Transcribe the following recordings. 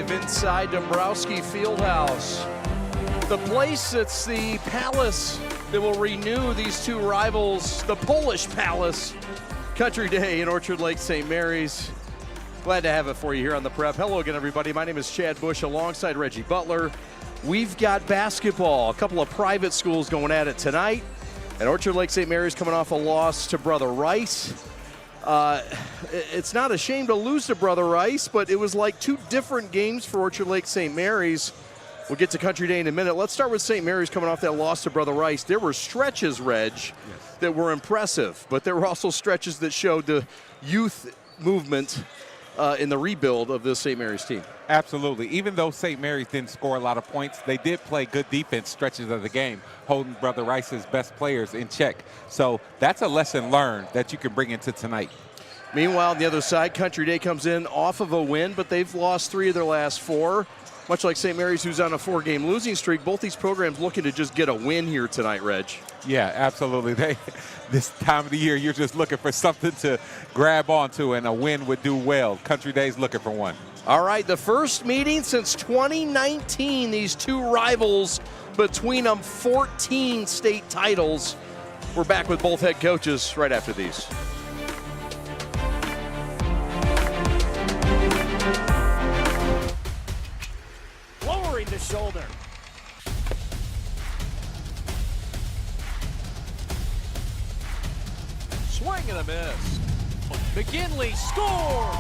live inside Dombrowski Fieldhouse. The place that's the palace that will renew these two rivals, the Polish Palace. Country Day in Orchard Lake St. Mary's. Glad to have it for you here on the Prep. Hello again, everybody. My name is Chad Bush alongside Reggie Butler. We've got basketball, a couple of private schools going at it tonight. And Orchard Lake St. Mary's coming off a loss to Brother Rice. It's not a shame to lose to Brother Rice, but it was like two different games for Orchard Lake St. Mary's. We'll get to Country Day in a minute. Let's start with St. Mary's coming off that loss to Brother Rice. There were stretches, Reg, that were impressive, but there were also stretches that showed the youth movement in the rebuild of this St. Mary's team. Absolutely. Even though St. Mary's didn't score a lot of points, they did play good defense stretches of the game, holding Brother Rice's best players in check. So that's a lesson learned that you can bring into tonight. Meanwhile, on the other side, Country Day comes in off of a win, but they've lost 3 of their last 4. Much like St. Mary's, who's on a 4-game losing streak, both these programs looking to just get a win here tonight, Reg. Yeah, absolutely. This time of the year, you're just looking for something to grab onto, and a win would do well. Country Day's looking for one. All right, the first meeting since 2019, these two rivals, between them 14 state titles. We're back with both head coaches right after these. Lowering the shoulder. Swing and a miss. McKinley scores.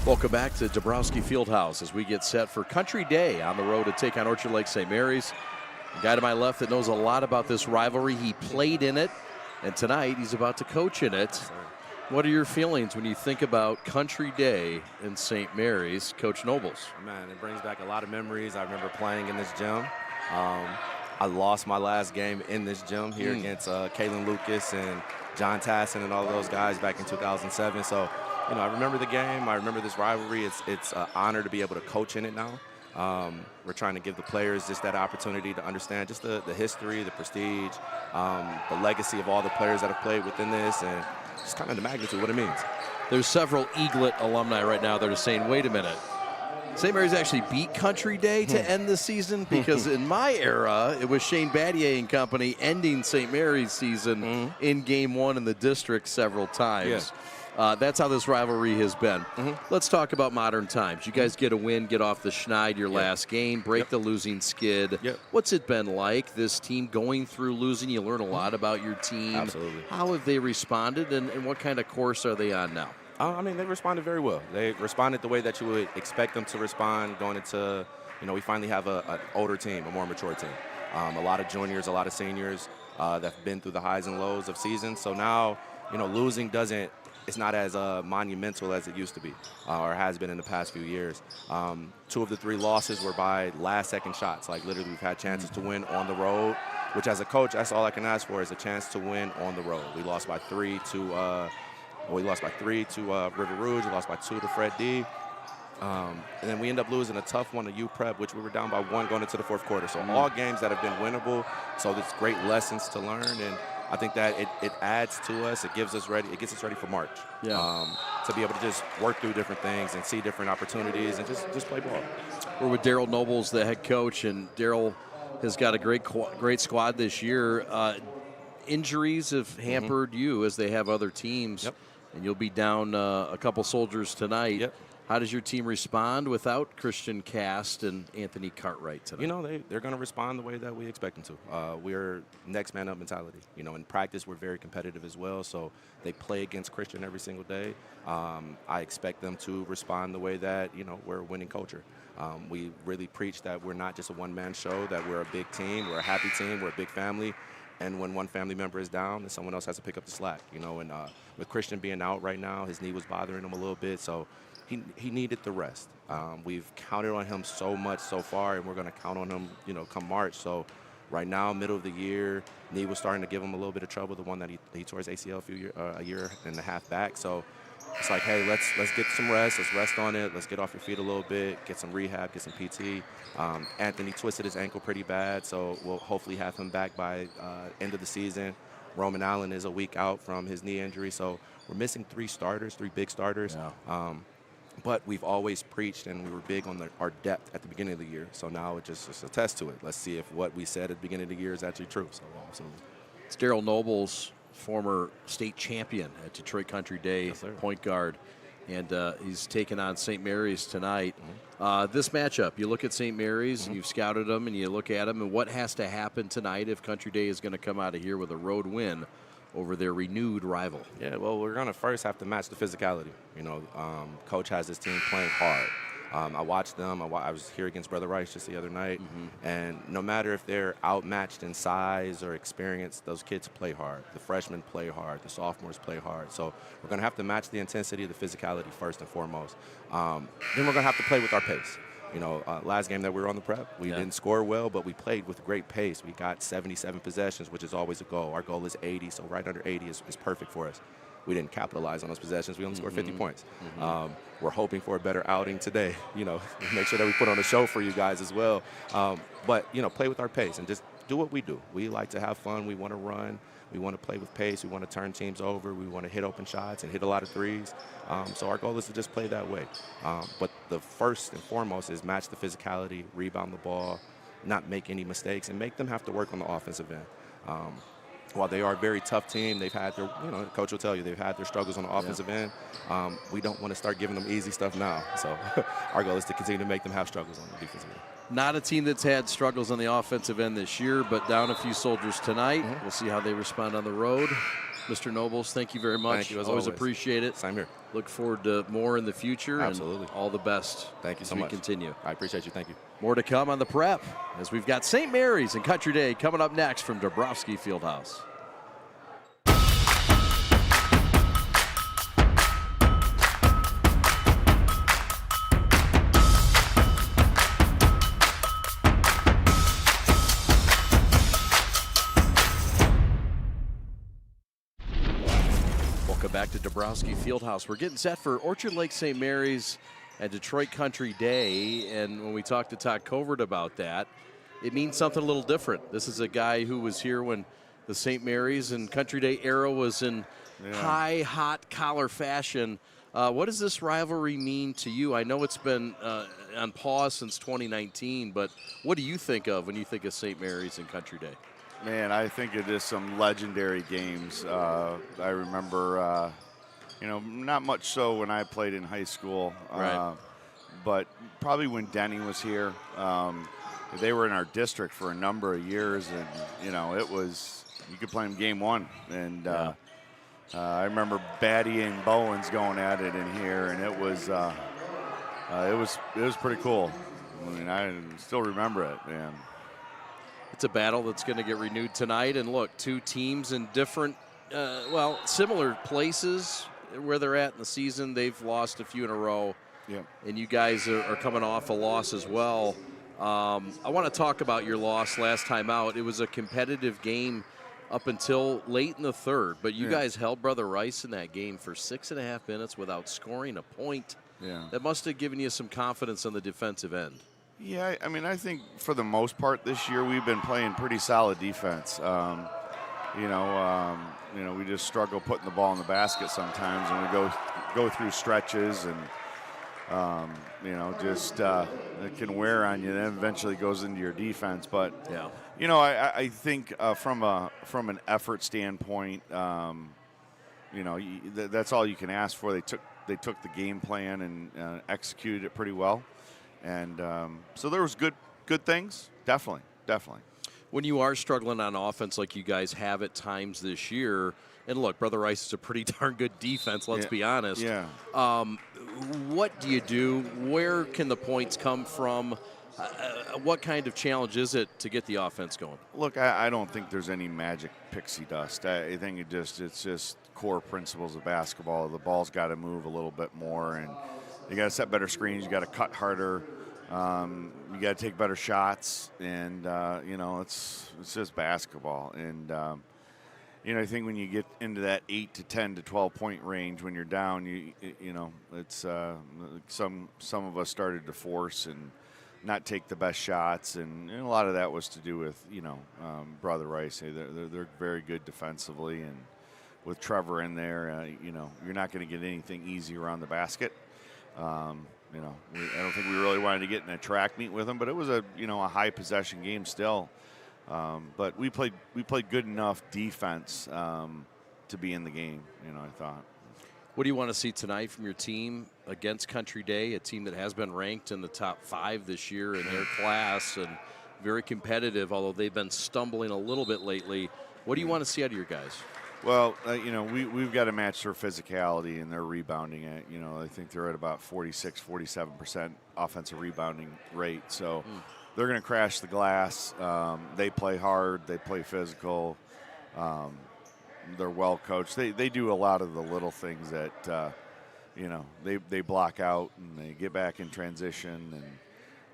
Welcome back to Dombrowski Fieldhouse as we get set for Country Day on the road to take on Orchard Lake St. Mary's. The guy to my left that knows a lot about this rivalry. He played in it, and tonight he's about to coach in it. What are your feelings when you think about Country Day in St. Mary's, Coach Nobles? Man, it brings back a lot of memories. I remember playing in this gym. I lost my last game in this gym here against Kalen Lucas and John Tassin and all those guys back in 2007. So, you know, I remember the game. I remember this rivalry. It's an honor to be able to coach in it now. We're trying to give the players just that opportunity to understand just the history, the prestige, the legacy of all the players that have played within this, and just kind of the magnitude, what it means. There's several Eaglet alumni right now that are saying, wait a minute, St. Mary's actually beat Country Day to end the season? Because in my era, it was Shane Battier and company ending St. Mary's season in Game 1 in the district several times. That's how this rivalry has been. Let's talk about modern times. You guys get a win, get off the schneid your last game, break the losing skid. What's it been like, this team going through losing? You learn a lot about your team. Absolutely. How have they responded, and what kind of course are they on now? I mean, they responded very well. They responded the way that you would expect them to respond going into, you know, we finally have an older team, a more mature team. A lot of juniors, a lot of seniors that have been through the highs and lows of seasons. So now, you know, losing it's not as monumental as it used to be or has been in the past few years. 2 of the 3 losses were by last-second shots. Like, literally, we've had chances to win on the road, which as a coach, that's all I can ask for is a chance to win on the road. We lost by 3 to River Rouge. We lost by 2 to Fred D. And then we end up losing a tough one to PreP, which we were down by 1 going into the 4th quarter. So all games that have been winnable. So there's great lessons to learn, and I think that it adds to us. It gets us ready for March. To be able to just work through different things and see different opportunities and just play ball. We're with Daryl Nobles, the head coach, and Daryl has got a great squad this year. Injuries have hampered you as they have other teams, and you'll be down a couple soldiers tonight. How does your team respond without Christian Cast and Anthony Cartwright tonight? You know, they're going to respond the way that we expect them to. We're next man up mentality. You know, in practice, we're very competitive as well, so they play against Christian every single day. I expect them to respond the way that, you know, we're a winning culture. We really preach that we're not just a one-man show, that we're a big team, we're a happy team, we're a big family. And when one family member is down, then someone else has to pick up the slack. You know, and with Christian being out right now, his knee was bothering him a little bit, so he needed the rest. We've counted on him so much so far, and we're going to count on him, you know, come March. So right now, middle of the year, knee was starting to give him a little bit of trouble, the one that he tore his ACL a year and a half back. So it's like, hey, let's get some rest. Let's rest on it. Let's get off your feet a little bit, get some rehab, get some PT. Anthony twisted his ankle pretty bad, so we'll hopefully have him back by end of the season. Roman Allen is a week out from his knee injury, so we're missing three big starters. Yeah. But we've always preached, and we were big on our depth at the beginning of the year. So now it just attests to it. Let's see if what we said at the beginning of the year is actually true. So absolutely. It's Daryl Nobles, former state champion at Detroit Country Day, Yes, sir. point guard. And he's taking on St. Mary's tonight. This matchup, you look at St. Mary's, you've scouted them, and you look at them, and what has to happen tonight if Country Day is going to come out of here with a road win over their renewed rival? Yeah, well, we're going to first have to match the physicality. You know, Coach has his team playing hard. I watched them. I was here against Brother Rice just the other night, and no matter if they're outmatched in size or experience, those kids play hard. The freshmen play hard. The sophomores play hard. So we're going to have to match the intensity, the physicality first and foremost. Then we're going to have to play with our pace. You know, last game that we were on the prep, we didn't score well, but we played with great pace. We got 77 possessions, which is always a goal. Our goal is 80, so right under 80 is perfect for us. We didn't capitalize on those possessions. We only scored 50 points. We're hoping for a better outing today. You know, make sure that we put on a show for you guys as well. But, you know, play with our pace and just do what we do. We like to have fun. We want to run. We want to play with pace. We want to turn teams over. We want to hit open shots and hit a lot of threes. So our goal is to just play that way. But the first and foremost is match the physicality, rebound the ball, not make any mistakes, and make them have to work on the offensive end. While they are a very tough team, they've had their, you know, Coach will tell you, they've had their struggles on the offensive end. We don't want to start giving them easy stuff now. So our goal is to continue to make them have struggles on the defensive end. Not a team that's had struggles on the offensive end this year, but down a few soldiers tonight. We'll see how they respond on the road. Mr. Nobles, thank you very much. Thank you, as always always. appreciate it. Same here. Look forward to more in the future. Absolutely. And all the best. Thank you so as we much. continue. I appreciate you. Thank you. More to come on the prep as we've got St. Mary's and Country Day coming up next from Dabrowski Fieldhouse. Welcome back to Dabrowski Fieldhouse. We're getting set for Orchard Lake St. Mary's and Detroit Country Day. And when we talked to Todd Covert about that, it means something a little different. This is a guy who was here when the St. Mary's and Country Day era was in high, hot collar fashion. What does this rivalry mean to you? I know it's been on pause since 2019, but what do you think of when you think of St. Mary's and Country Day? Man, I think it is some legendary games. I remember, you know, not much so when I played in high school, but probably when Denny was here. They were in our district for a number of years, and, you know, it was, you could play them game one. And I remember Batty and Bowens going at it in here, and it was pretty cool. I mean, I still remember it, man. It's a battle that's going to get renewed tonight. And look, two teams in different, well, similar places where they're at in the season. They've lost a few in a row. Yeah. And you guys are coming off a loss as well. I want to talk about your loss last time out. It was a competitive game up until late in the third, but you guys held Brother Rice in that game for 6.5 minutes without scoring a point. Yeah. That must have given you some confidence on the defensive end. Yeah, I mean, I think for the most part this year we've been playing pretty solid defense. You know, we just struggle putting the ball in the basket sometimes, and we go through stretches, and you know, just it can wear on you. Then eventually goes into your defense. But you know, I think from an effort standpoint, you know, that's all you can ask for. They took the game plan and executed it pretty well. And so there was good things, definitely. When you are struggling on offense like you guys have at times this year, and look, Brother Rice is a pretty darn good defense, let's be honest. Yeah. What do you do? Where can the points come from? What kind of challenge is it to get the offense going? Look, I don't think there's any magic pixie dust. I think it's just core principles of basketball. The ball's got to move a little bit more, and you got to set better screens. You got to cut harder. You got to take better shots, and you know, it's just basketball. And you know, I think when you get into that 8 to 10 to 12 point range, when you're down, you know, it's some of us started to force and not take the best shots, and a lot of that was to do with, you know, Brother Rice. They're very good defensively, and with Trevor in there, you know, you're not going to get anything easy around the basket. You know, I don't think we really wanted to get in a track meet with them, but it was a high possession game still. But we played good enough defense to be in the game. You know, I thought. What do you want to see tonight from your team against Country Day, a team that has been ranked in the top 5 this year in their class and very competitive, although they've been stumbling a little bit lately. What do you want to see out of your guys? Well, we've got to match their physicality and their rebounding. I think they're at about 47% offensive rebounding rate. So they're going to crash the glass. They play hard. They play physical. They're well coached. They do a lot of the little things that, they block out and they get back in transition.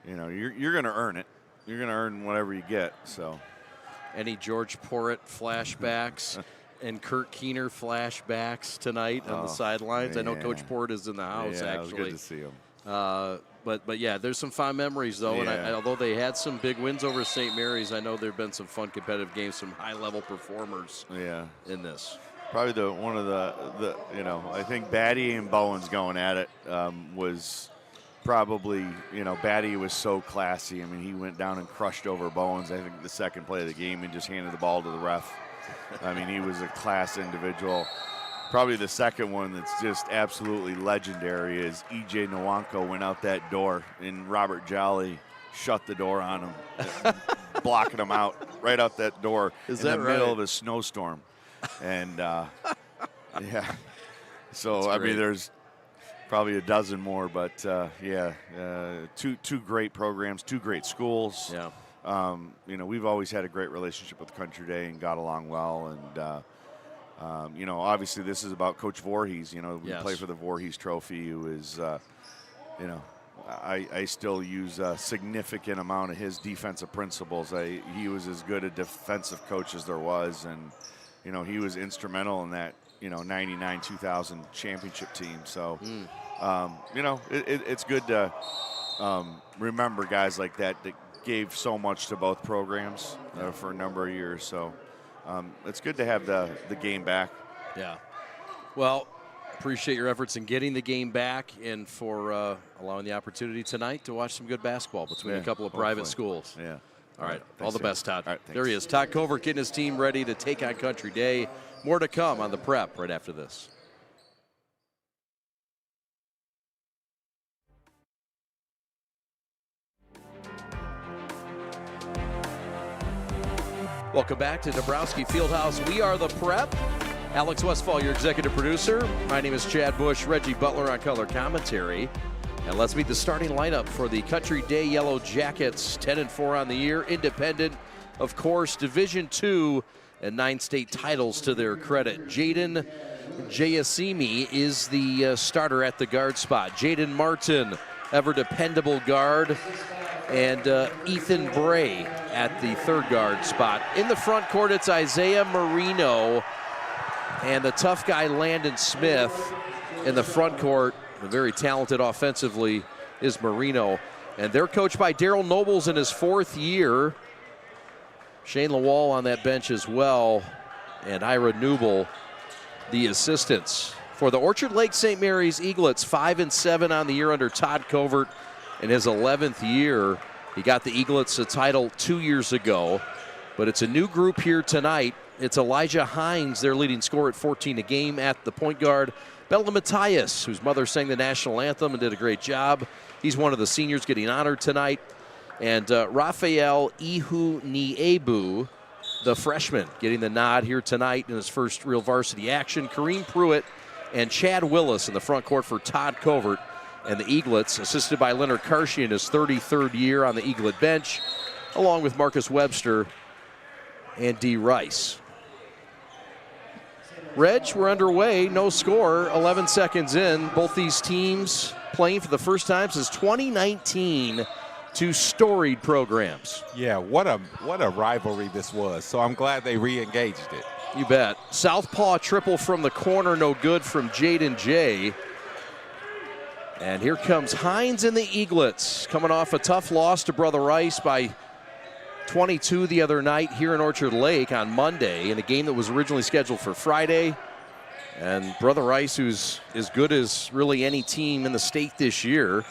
And, you're going to earn it. You're going to earn whatever you get. So, any George Porritt flashbacks and Kurt Keener flashbacks tonight on the sidelines? I know Coach Porritt is in the house, actually. It was good to see him. But yeah, there's some fond memories, though. Yeah. And although they had some big wins over St. Mary's, I know there have been some fun competitive games, some high-level performers in this. Probably one of the I think Batty and Bowens going at it was probably, Batty was so classy. I mean, he went down and crushed over Bowens, I think, the second play of the game and just handed the ball to the ref. I mean, he was a class individual. Probably the second one that's just absolutely legendary is E.J. Nwanko went out that door and Robert Jolly shut the door on him, blocking him out right out that door in the middle of a snowstorm. And, so, I mean, there's probably a dozen more, but, two great programs, 2 great schools. Yeah. We've always had a great relationship with Country Day and got along well. And, obviously this is about Coach Voorhees. We play for the Voorhees Trophy, who is, I still use a significant amount of his defensive principles. He was as good a defensive coach as there was, and, he was instrumental in that, 99-2000 championship team. So, it's good to remember guys like that gave so much to both programs for a number of years. So it's good to have the game back. Yeah. Well, appreciate your efforts in getting the game back and for allowing the opportunity tonight to watch some good basketball between a couple of private schools. Yeah. All right. All the best, Todd. All right, there he is. Todd Covert getting his team ready to take on Country Day. More to come on the Prep right after this. Welcome back to Dabrowski Fieldhouse. We are the Prep. Alex Westfall, your executive producer. My name is Chad Bush, Reggie Butler on color commentary. And let's meet the starting lineup for the Country Day Yellow Jackets. 10-4 on the year, independent, of course, Division II, and 9 state titles to their credit. Jaden Jayasimi is the starter at the guard spot. Jaden Martin, ever dependable guard, and Ethan Bray at the third guard spot. In the front court, it's Isaiah Marino and the tough guy Landon Smith. In the front court, very talented offensively, is Marino. And they're coached by Daryl Nobles in his 4th year. Shane Lawal on that bench as well, and Ira Newble, the assistants. For the Orchard Lake St. Mary's Eaglets, 5-7 on the year under Todd Covert in his 11th year. He got the Eaglets a title 2 years ago, but it's a new group here tonight. It's Elijah Hines, their leading scorer at 14 a game at the point guard. Bella Matthias, whose mother sang the national anthem and did a great job. He's one of the seniors getting honored tonight. And Raphael Ihu-Niebu, the freshman, getting the nod here tonight in his first real varsity action. Kareem Pruitt and Chad Willis in the front court for Todd Covert. And the Eaglets, assisted by Leonard Karshi in his 33rd year on the Eaglet bench, along with Marcus Webster and D. Rice. Reg, we're underway, no score, 11 seconds in. Both these teams playing for the first time since 2019, 2 storied programs. Yeah, what a rivalry this was. So I'm glad they re-engaged it. You bet. Southpaw triple from the corner, no good from Jaden Jay. And here comes Hines and the Eaglets, coming off a tough loss to Brother Rice by 22 the other night here in Orchard Lake on Monday in a game that was originally scheduled for Friday. And Brother Rice, who's as good as really any team in the state this year,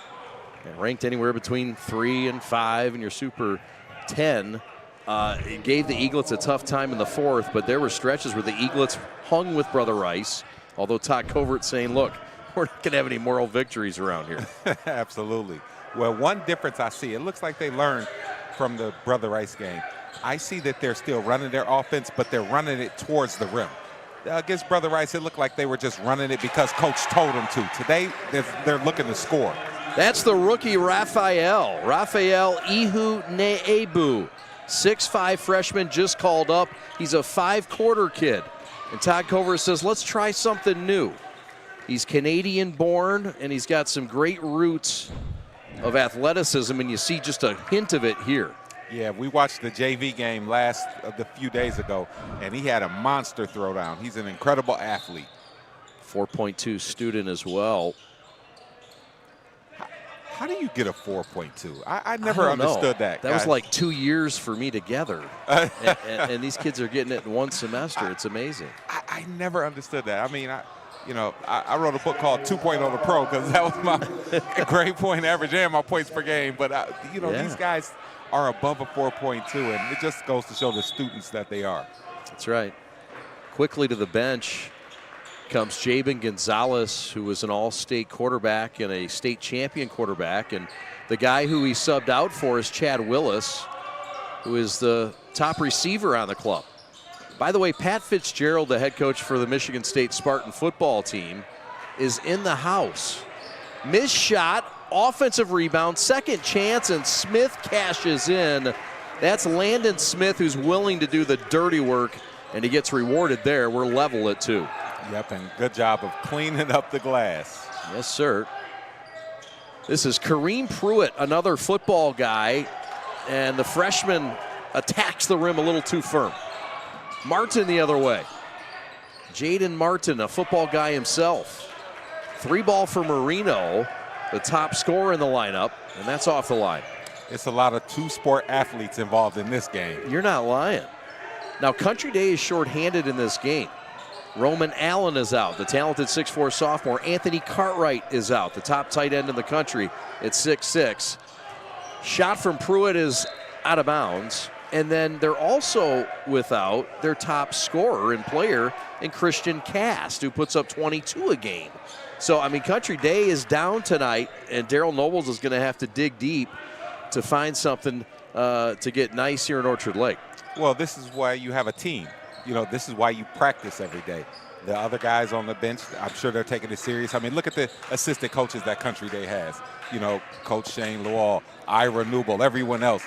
and ranked anywhere between 3 and 5 in your Super 10, it gave the Eaglets a tough time in the fourth, but there were stretches where the Eaglets hung with Brother Rice, although Todd Covert saying, look, we're not going to have any moral victories around here. Absolutely. Well, one difference I see, it looks like they learned from the Brother Rice game. I see that they're still running their offense, but they're running it towards the rim. Against Brother Rice, it looked like they were just running it because Coach told them to. Today, they're looking to score. That's the rookie Raphael Ihu Neebu, 6'5" freshman, just called up. He's a 5-quarter kid. And Todd Covert says, let's try something new. He's Canadian-born, and he's got some great roots of athleticism, and you see just a hint of it here. Yeah, we watched the JV game a few days ago, and he had a monster throwdown. He's an incredible athlete. 4.2 student as well. How do you get a 4.2? I never understood that. That was like 2 years for me together. and these kids are getting it in one semester. It's amazing. I never understood that. I mean, I wrote a book called 2.0 to Pro because that was my grade point average and my points per game. But, these guys are above a 4.2, and it just goes to show the students that they are. That's right. Quickly to the bench comes Jabin Gonzalez, who was an all-state quarterback and a state champion quarterback. And the guy who he subbed out for is Chad Willis, who is the top receiver on the club. By the way, Pat Fitzgerald, the head coach for the Michigan State Spartan football team, is in the house. Missed shot, offensive rebound, second chance, and Smith cashes in. That's Landon Smith, who's willing to do the dirty work, and he gets rewarded there. We're level at 2. Yep, and good job of cleaning up the glass. Yes, sir. This is Kareem Pruitt, another football guy, and the freshman attacks the rim a little too firm. Martin the other way. Jaden Martin, a football guy himself. 3 ball for Marino, the top scorer in the lineup, and that's off the line. It's a lot of two-sport athletes involved in this game. You're not lying. Now, Country Day is shorthanded in this game. Roman Allen is out, the talented 6'4" sophomore. Anthony Cartwright is out, the top tight end in the country at 6'6". Shot from Pruitt is out of bounds. And then they're also without their top scorer and player in Christian Cast, who puts up 22 a game. So, I mean, Country Day is down tonight, and Daryl Nobles is going to have to dig deep to find something to get nice here in Orchard Lake. Well, this is why you have a team. This is why you practice every day. The other guys on the bench, I'm sure they're taking it serious. I mean, look at the assistant coaches that Country Day has. Coach Shane Lewall, Ira Newble, everyone else.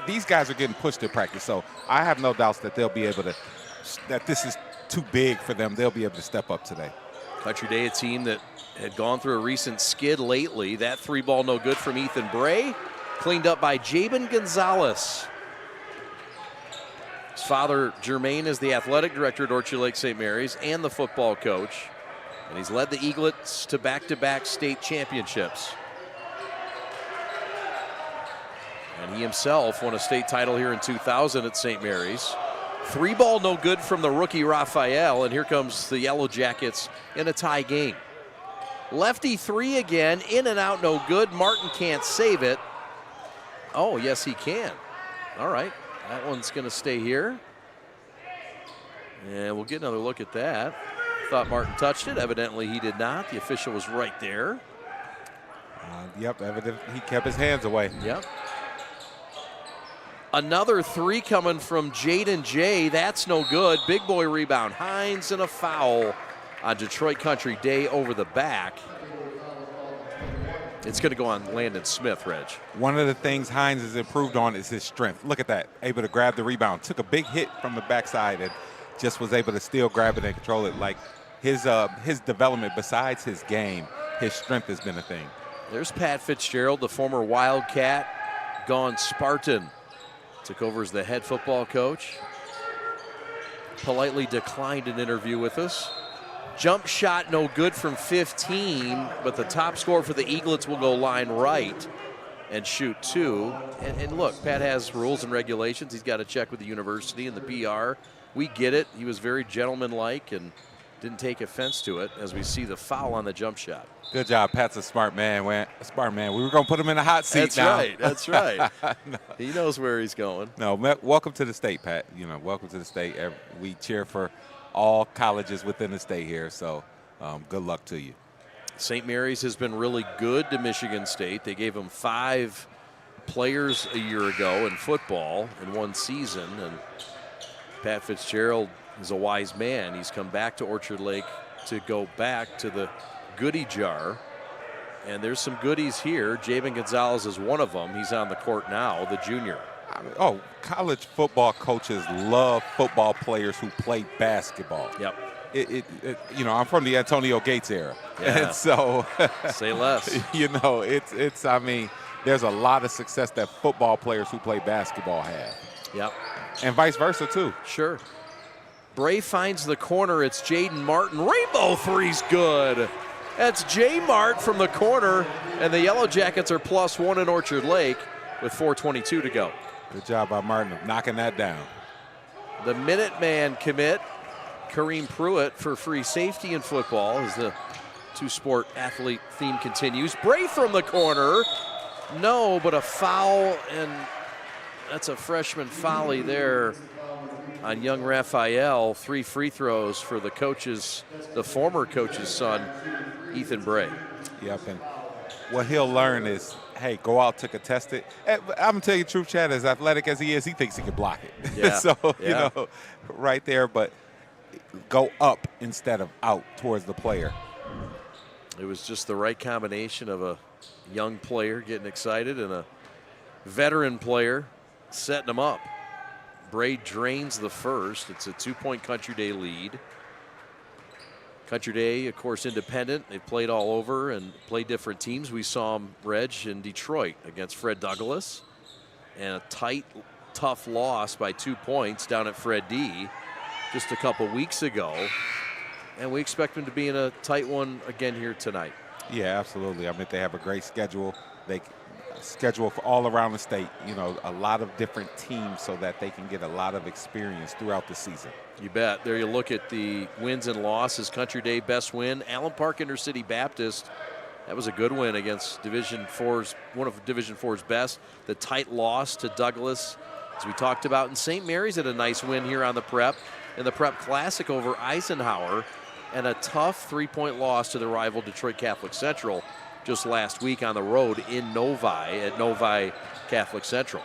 These guys are getting pushed to practice, so I have no doubts that they'll be able to, that this is too big for them. They'll be able to step up today. Country Day, a team that had gone through a recent skid lately. That 3 ball no good from Ethan Bray, cleaned up by Jabin Gonzalez. His father, Jermaine, is the athletic director at Orchard Lake St. Mary's and the football coach, and he's led the Eaglets to back-to-back state championships. And he himself won a state title here in 2000 at St. Mary's. 3 ball no good from the rookie Raphael, and here comes the Yellow Jackets in a tie game. Lefty 3 again, in and out, no good. Martin can't save it. Oh, yes, he can. All right, that one's going to stay here. And we'll get another look at that. Thought Martin touched it. Evidently, he did not. The official was right there. Yep, evidently he kept his hands away. Yep. Another 3 coming from Jaden J. That's no good. Big boy rebound. Hines and a foul on Detroit Country Day over the back. It's going to go on Landon Smith, Reg. One of the things Hines has improved on is his strength. Look at that. Able to grab the rebound. Took a big hit from the backside and just was able to still grab it and control it. Like his development besides his game, his strength has been a thing. There's Pat Fitzgerald, the former Wildcat, gone Spartan. Took over as the head football coach. Politely declined an interview with us. Jump shot no good from 15, but the top scorer for the Eaglets will go line right and shoot 2. And look, Pat has rules and regulations. He's got to check with the university and the PR. We get it. He was very gentlemanlike and didn't take offense to it as we see the foul on the jump shot. Good job. Pat's a smart man. We were going to put him in a hot seat. That's now. right. That's right. No. He knows where he's going. No, welcome to the state, Pat. Welcome to the state. We cheer for all colleges within the state here, so good luck to you. St. Mary's has been really good to Michigan State. They gave them 5 players a year ago in football in one season, and Pat Fitzgerald is a wise man. He's come back to Orchard Lake to go back to the goodie jar, and there's some goodies here. Jabin Gonzalez is one of them. He's on the court now, the junior. College football coaches love football players who play basketball. Yep. I'm from the Antonio Gates era, yeah. and so say less. There's a lot of success that football players who play basketball have. Yep. And vice versa too. Sure. Bray finds the corner. It's Jaden Martin. Rainbow three's good. That's J. Mart from the corner, and the Yellow Jackets are +1 in Orchard Lake with 4:22 to go. Good job by Martin of knocking that down. The Minuteman commit, Kareem Pruitt, for free safety in football as the two-sport athlete theme continues. Bray from the corner. No, but a foul, and that's a freshman folly there on young Raphael. 3 free throws for the former coach's son, Ethan Bray. Yep, and what he'll learn is, hey, go out to contest it. I'm going to tell you the truth, Chad, as athletic as he is, he thinks he can block it. Yeah. So, right there, but go up instead of out towards the player. It was just the right combination of a young player getting excited and a veteran player setting him up. Bray drains the first. It's a 2-point Country Day lead. Country Day, of course, independent. They played all over and played different teams. We saw them, Reg, in Detroit against Fred Douglass. And a tight, tough loss by 2 points down at Fred D just a couple weeks ago. And we expect them to be in a tight one again here tonight. Yeah, absolutely. They have a great schedule. They schedule for all around the state, a lot of different teams so that they can get a lot of experience throughout the season. You bet. There you look at the wins and losses. Country Day best win. Allen Park Intercity Baptist. That was a good win against one of Division 4's best. The tight loss to Douglas, as we talked about. And St. Mary's had a nice win here on the Prep in the Prep Classic over Eisenhower, and a tough 3-point loss to the rival Detroit Catholic Central just last week on the road in Novi at Novi Catholic Central.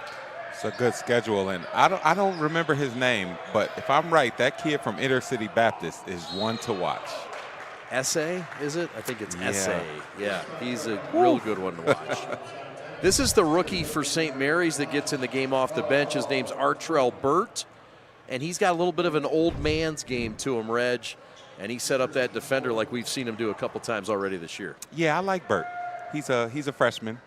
It's a good schedule, and I don't remember his name, but if I'm right, that kid from Intercity Baptist is one to watch. Essay, is it? I think it's Essay. Yeah, he's a real good one to watch. This is the rookie for St. Mary's that gets in the game off the bench. His name's Artrell Burt, and he's got a little bit of an old man's game to him, Reg. And he set up that defender like we've seen him do a couple times already this year. Yeah, I like Burt. He's a freshman,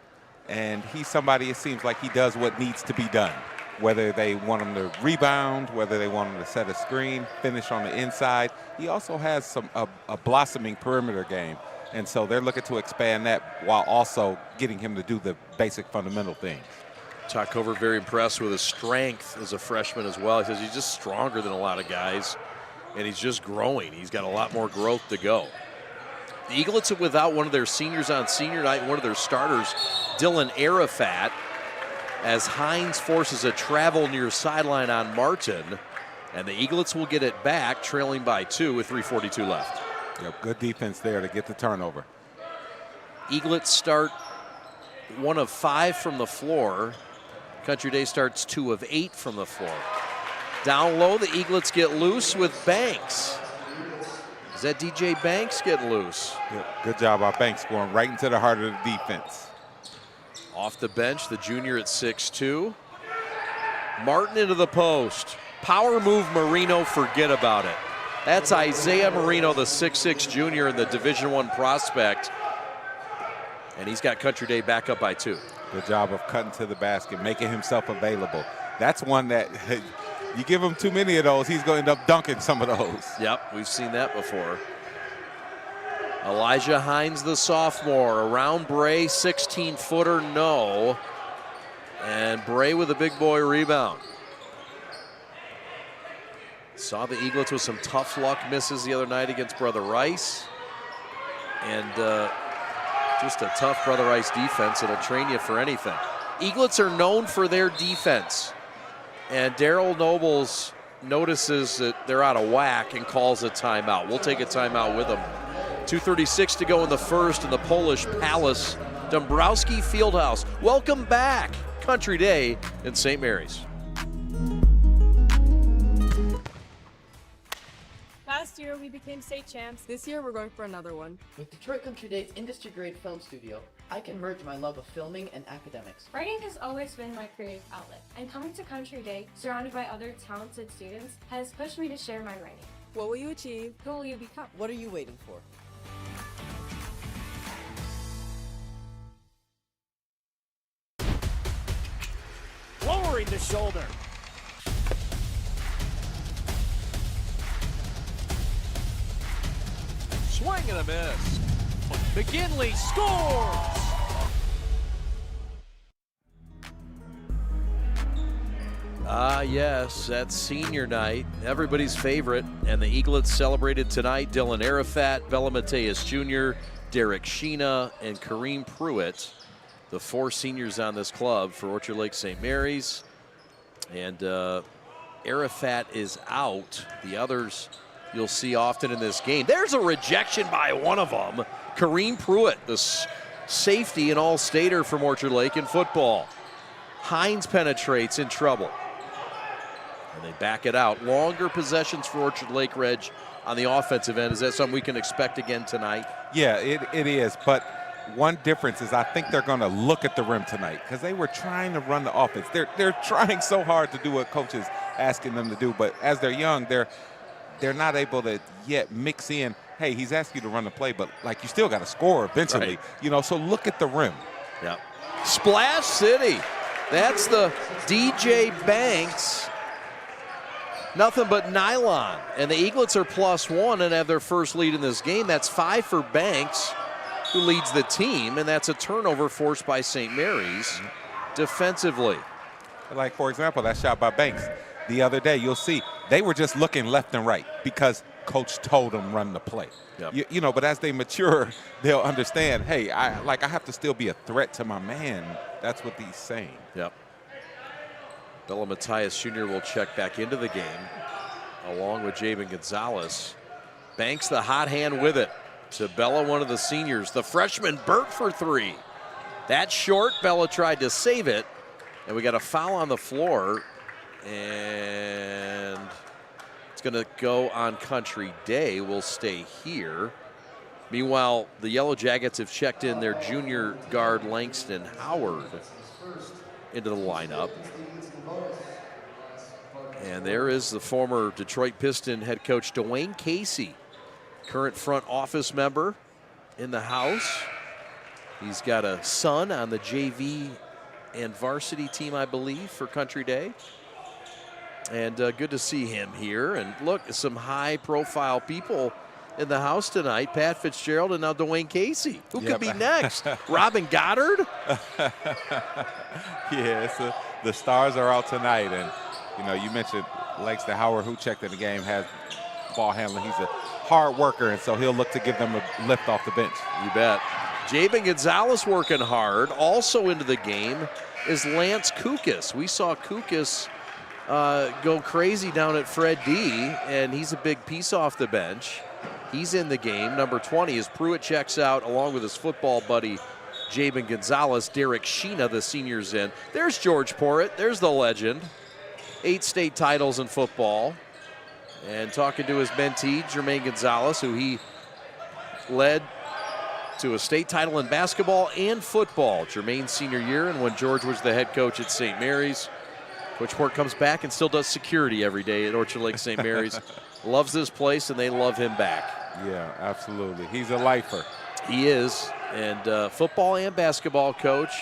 and he's somebody, it seems like he does what needs to be done. Whether they want him to rebound, whether they want him to set a screen, finish on the inside. He also has a blossoming perimeter game, and so they're looking to expand that while also getting him to do the basic fundamental things. Todd Covert very impressed with his strength as a freshman as well. He says he's just stronger than a lot of guys, and he's just growing. He's got a lot more growth to go. The Eaglets are without one of their seniors on senior night, one of their starters, Dylan Arafat, as Hines forces a travel near sideline on Martin, and the Eaglets will get it back, trailing by 2 with 3:42 left. Yep, good defense there to get the turnover. Eaglets start 1 of 5 from the floor. Country Day starts 2 of 8 from the floor. Down low, the Eaglets get loose with Banks. Is that DJ Banks getting loose? Yep, good job by Banks, going right into the heart of the defense. Off the bench, the junior at 6'2". Martin into the post. Power move Marino, forget about it. That's Isaiah Marino, the 6'6" junior and the Division I prospect. And he's got Country Day back up by 2. Good job of cutting to the basket, making himself available. That's one that you give him too many of those, he's going to end up dunking some of those. Yep, we've seen that before. Elijah Hines, the sophomore, around Bray, 16-footer, no. And Bray with a big boy rebound. Saw the Eaglets with some tough luck misses the other night against Brother Rice. And just a tough Brother Rice defense that'll train you for anything. Eaglets are known for their defense. And Daryl Nobles notices that they're out of whack and calls a timeout. We'll take a timeout with them. 2:36 to go in the first in the Polish Palace, Dombrowski Fieldhouse. Welcome back, Country Day in St. Mary's. Last year, we became state champs. This year, we're going for another one. With Detroit Country Day's industry-grade film studio, I can merge my love of filming and academics. Writing has always been my creative outlet, and coming to Country Day, surrounded by other talented students, has pushed me to share my writing. What will you achieve? Who will you become? What are you waiting for? Lowering the shoulder. Swing and a miss. McGinley scores! Ah, yes, that's senior night, everybody's favorite, and the Eaglets celebrated tonight. Dylan Arafat, Bella Mateus Jr., Derek Sheena, and Kareem Pruitt, the 4 seniors on this club for Orchard Lake St. Mary's. And Arafat is out. The others you'll see often in this game. There's a rejection by one of them. Kareem Pruitt, the safety and all-stater from Orchard Lake in football. Hines penetrates, in trouble. And they back it out. Longer possessions for Orchard Lake, Reg, on the offensive end. Is that something we can expect again tonight? Yeah, it is. But one difference is I think they're going to look at the rim tonight because they were trying to run the offense. They're trying so hard to do what coach is asking them to do. But as they're young, they're not able to yet mix in, hey, he's asking you to run the play, but like you still got to score eventually. Right. You know, so look at the rim. Yeah. Splash City. That's the DJ Banks. Nothing but nylon. And the Eaglets are +1 and have their first lead in this game. That's 5 for Banks, who leads the team, and that's a turnover forced by St. Mary's defensively. Like, for example, that shot by Banks the other day, you'll see they were just looking left and right because coach told them run the play. Yep. You know, but as they mature, they'll understand, hey, I have to still be a threat to my man. That's what he's saying. Yep. Bella Matthias Jr. will check back into the game along with Jabin Gonzalez. Banks the hot hand with it to Bella, one of the seniors. The freshman Burt for 3. That's short. Bella tried to save it, and we got a foul on the floor, and it's going to go on Country Day. We'll stay here. Meanwhile, the Yellow Jackets have checked in their junior guard Langston Howard into the lineup. And there is the former Detroit Piston head coach Dwayne Casey, current front office member in the house. He's got a son on the JV and varsity team, I believe, for Country Day. And good to see him here. And look, some high-profile people in the house tonight. Pat Fitzgerald and now Dwayne Casey. Who could be next? Robin Goddard? Yeah, the stars are out tonight. And, you know, you mentioned Langston Howard, who checked in the game, has ball handling. He's a hard worker, and so he'll look to give them a lift off the bench. You bet. Jabin Gonzalez working hard. Also into the game is Lance Kukas. We saw Kukas go crazy down at Fred D, and he's a big piece off the bench. He's in the game. Number 20 as Pruitt checks out along with his football buddy Jabin Gonzalez. Derek Sheena, the senior's in. There's George Porritt. There's the legend. 8 state titles in football. And talking to his mentee, Jermaine Gonzalez, who he led to a state title in basketball and football. Jermaine's senior year, and when George was the head coach at St. Mary's. Coach Port comes back and still does security every day at Orchard Lake St. Mary's. Loves this place, and they love him back. Yeah, absolutely. He's a lifer. He is, and football and basketball coach.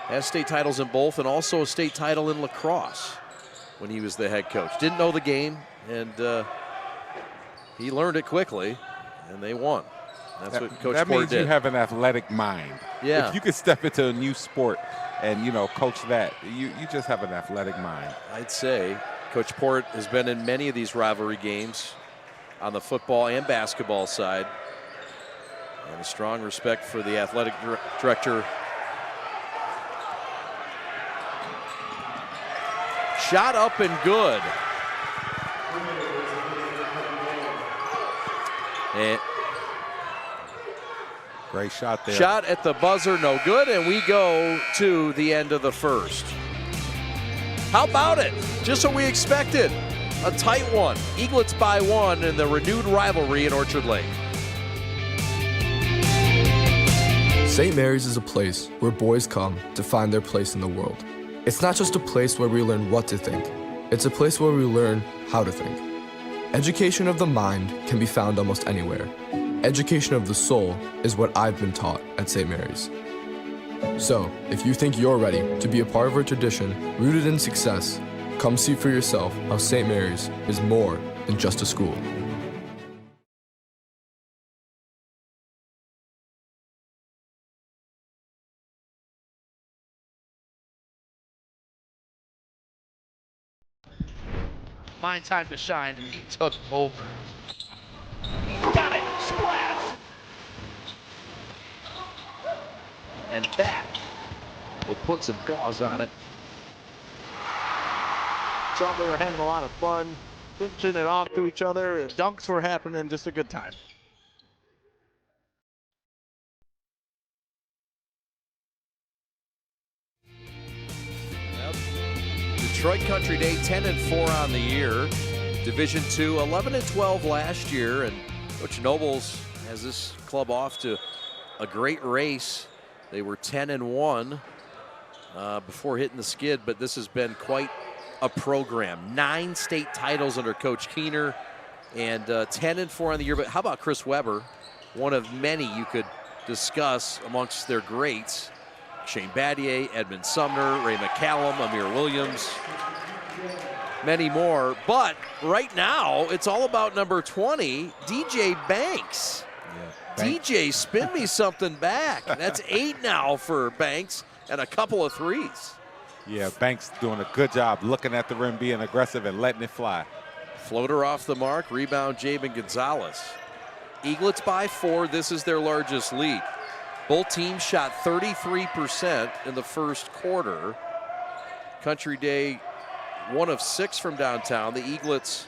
Has state titles in both, and also a state title in lacrosse when he was the head coach. Didn't know the game, and he learned it quickly, and they won. That's what Coach Port did. That means you have an athletic mind. Yeah. If you could step into a new sport and, you know, coach that, you just have an athletic mind. I'd say. Coach Port has been in many of these rivalry games on the football and basketball side. And a strong respect for the athletic director. Shot up and good. And great shot there. Shot at the buzzer, no good, and we go to the end of the first. How about it? Just what we expected. A tight one. Eaglets by 1 in the renewed rivalry in Orchard Lake. St. Mary's is a place where boys come to find their place in the world. It's not just a place where we learn what to think. It's a place where we learn how to think. Education of the mind can be found almost anywhere. Education of the soul is what I've been taught at St. Mary's. So, if you think you're ready to be a part of our tradition rooted in success, come see for yourself how St. Mary's is more than just a school. My time to shine, and he took over. Got it! Splash! And that will put some gauze on it. So they were having a lot of fun, pinching it off to each other. Dunks were happening, just a good time. Detroit Country Day 10-4 on the year. Division II 11-12 last year, and Coach Nobles has this club off to a great race. They were 10-1 before hitting the skid, but this has been quite a program. 9 state titles under Coach Keener, and 10-4 on the year. But how about Chris Weber, one of many you could discuss amongst their greats? Shane Battier, Edmund Sumner, Ray McCallum, Amir Williams, many more. But right now, it's all about number 20, DJ Banks. Yeah, DJ, spin me something back. That's 8 now for Banks and a couple of threes. Yeah, Banks doing a good job looking at the rim, being aggressive and letting it fly. Floater off the mark, rebound Jabin Gonzalez. Eaglets by 4, this is their largest lead. Both teams shot 33% in the first quarter. Country Day 1 of 6 from downtown. The Eaglets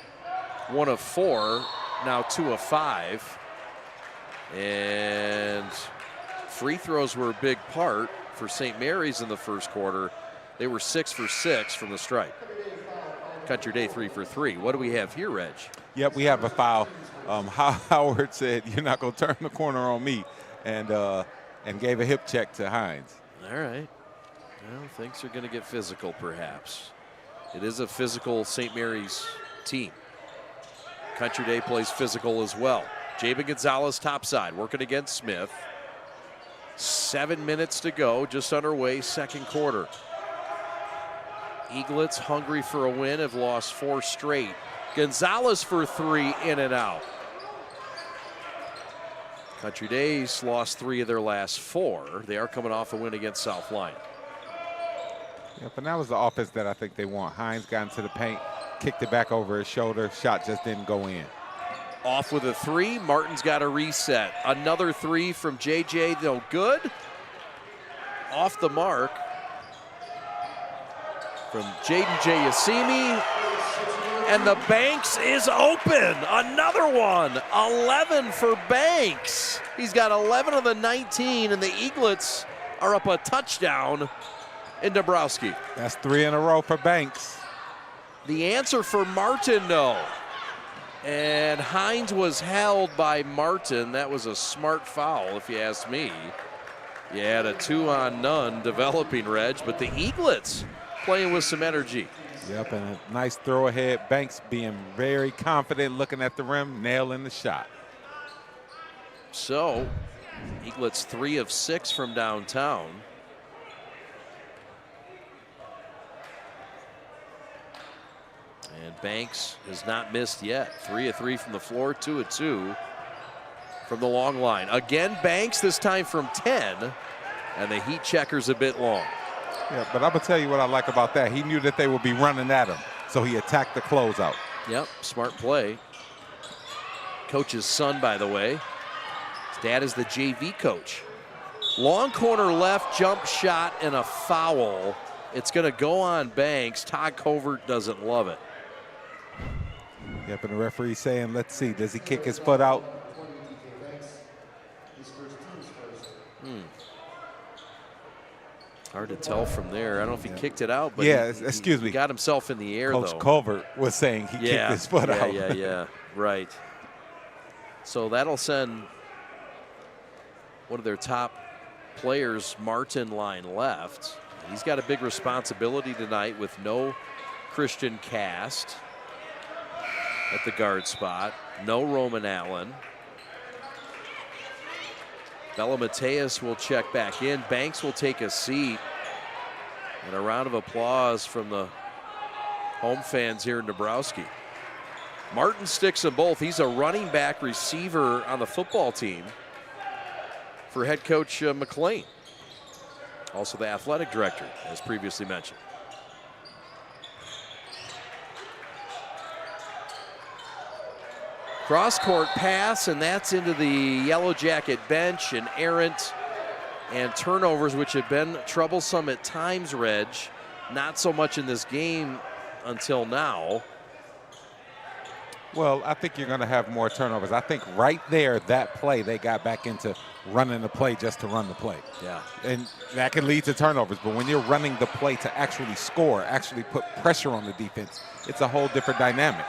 1 of 4, now 2 of 5. And free throws were a big part for St. Mary's in the first quarter. They were 6 for 6 from the stripe. Country Day 3 for 3. What do we have here, Reg? Yep, we have a foul. Howard said, "You're not going to turn the corner on me," and gave a hip check to Hines. All right. Well, things are going to get physical, perhaps. It is a physical St. Mary's team. Country Day plays physical as well. Jabin Gonzalez topside, working against Smith. 7 minutes to go, just underway, second quarter. Eaglets, hungry for a win, have lost 4 straight. Gonzalez for 3, in and out. Country Days lost 3 of their last 4. They are coming off a win against South Lyon. Yeah, but that was the offense that I think they want. Hines got into the paint, kicked it back over his shoulder. Shot just didn't go in. Off with a 3. Martin's got a reset. Another 3 from JJ, no good. Off the mark from Jaden Jayasimi. And the Banks is open. Another one. 11 for Banks. He's got 11 of the 19, and the Eaglets are up a touchdown in Dabrowski. That's 3 in a row for Banks. The answer for Martin, no. And Hines was held by Martin. That was a smart foul, if you ask me. You had a 2-on-none developing, Reg, but the Eaglets playing with some energy. Yep, and a nice throw ahead. Banks being very confident, looking at the rim, nailing the shot. So, Eaglets 3 of 6 from downtown. And Banks has not missed yet. 3 of 3 from the floor, 2 of 2 from the long line. Again, Banks, this time from 10, and the heat checker's a bit long. Yeah, but I'm going to tell you what I like about that. He knew that they would be running at him. So he attacked the closeout. Yep, smart play. Coach's son, by the way. His dad is the JV coach. Long corner left, jump shot, and a foul. It's going to go on Banks. Todd Covert doesn't love it. Yep, and the referee's saying, let's see, does he kick his foot out? Hard to tell from there. I don't know if he kicked it out, but yeah, he excuse me. Got himself in the air, Coach though. Covert was saying he kicked his foot out. Yeah, right. So that'll send one of their top players, Martin, line left. He's got a big responsibility tonight with no Christian Cast at the guard spot, no Roman Allen. Bella Mateus will check back in. Banks will take a seat. And a round of applause from the home fans here in Dabrowski. Martin sticks them both. He's a running back receiver on the football team for head coach McLean. Also the athletic director, as previously mentioned. Cross-court pass, and that's into the Yellow Jacket bench, and errant and turnovers, which have been troublesome at times, Reg. Not so much in this game until now. Well, I think you're going to have more turnovers. I think right there, that play, they got back into running the play just to run the play. Yeah. And that can lead to turnovers. But when you're running the play to actually score, actually put pressure on the defense, it's a whole different dynamic.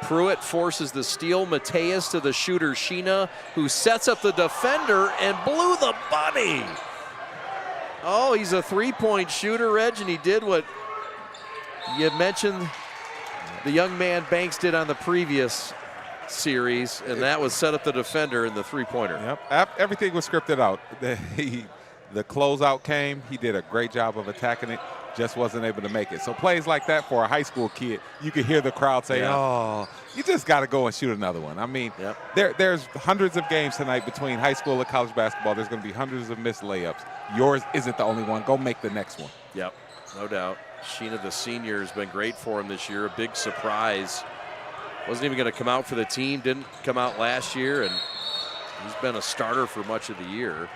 Pruitt forces the steal. Mateus to the shooter, Sheena, who sets up the defender and blew the bunny. Oh, he's a three-point shooter, Reg, and he did what you mentioned the young man Banks did on the previous series, and that was set up the defender in the three-pointer. Yep, everything was scripted out. The closeout came. He did a great job of attacking it. Just wasn't able to make it. So plays like that for a high school kid, you could hear the crowd say, oh, you just got to go and shoot another one. I mean, there's hundreds of games tonight between high school and college basketball. There's going to be hundreds of missed layups. Yours isn't the only one. Go make the next one. Yep, no doubt. Sheena, the senior, has been great for him this year. A big surprise. Wasn't even going to come out for the team. Didn't come out last year, and he's been a starter for much of the year.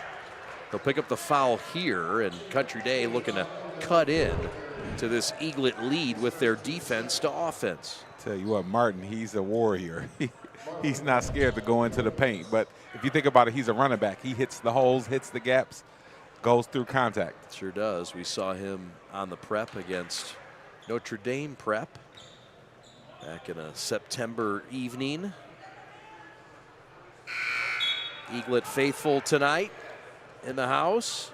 He'll pick up the foul here, and Country Day looking to cut in to this Eaglet lead with their defense to offense. Tell you what, Martin, he's a warrior. He's not scared to go into the paint. But if you think about it, he's a running back. He hits the holes, hits the gaps, goes through contact. Sure does. We saw him on the prep against Notre Dame prep back in a September evening. Eaglet faithful tonight in the house.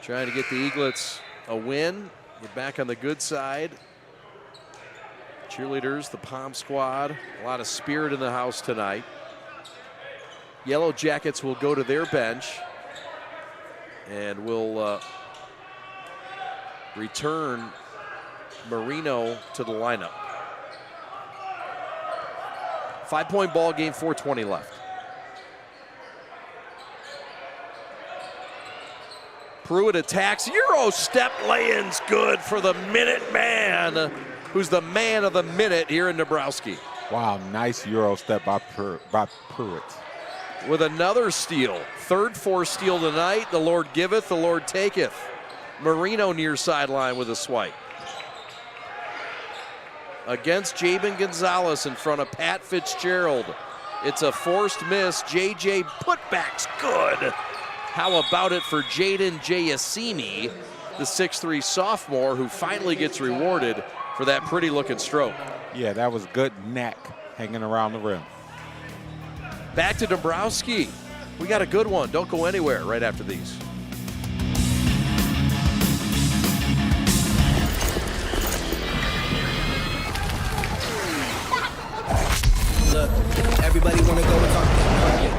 Trying to get the Eaglets a win, get back on the good side. Cheerleaders, the Pom Squad, a lot of spirit in the house tonight. Yellow Jackets will go to their bench and will return Marino to the lineup. 5-point ball game, 4:20 left. Pruitt attacks, Euro step lay-in's good for the Minute Man, who's the man of the minute here in Dabrowski. Wow, nice Euro step by Pruitt. With another steal, third forced steal tonight. The Lord giveth, the Lord taketh. Marino near sideline with a swipe. Against Jabin Gonzalez in front of Pat Fitzgerald. It's a forced miss. JJ putback's good. How about it for Jaden Jayasimi, the 6'3 sophomore who finally gets rewarded for that pretty looking stroke. Yeah, that was good knack hanging around the rim. Back to Dabrowski. We got a good one. Don't go anywhere right after these. Look, everybody wanna go and talk.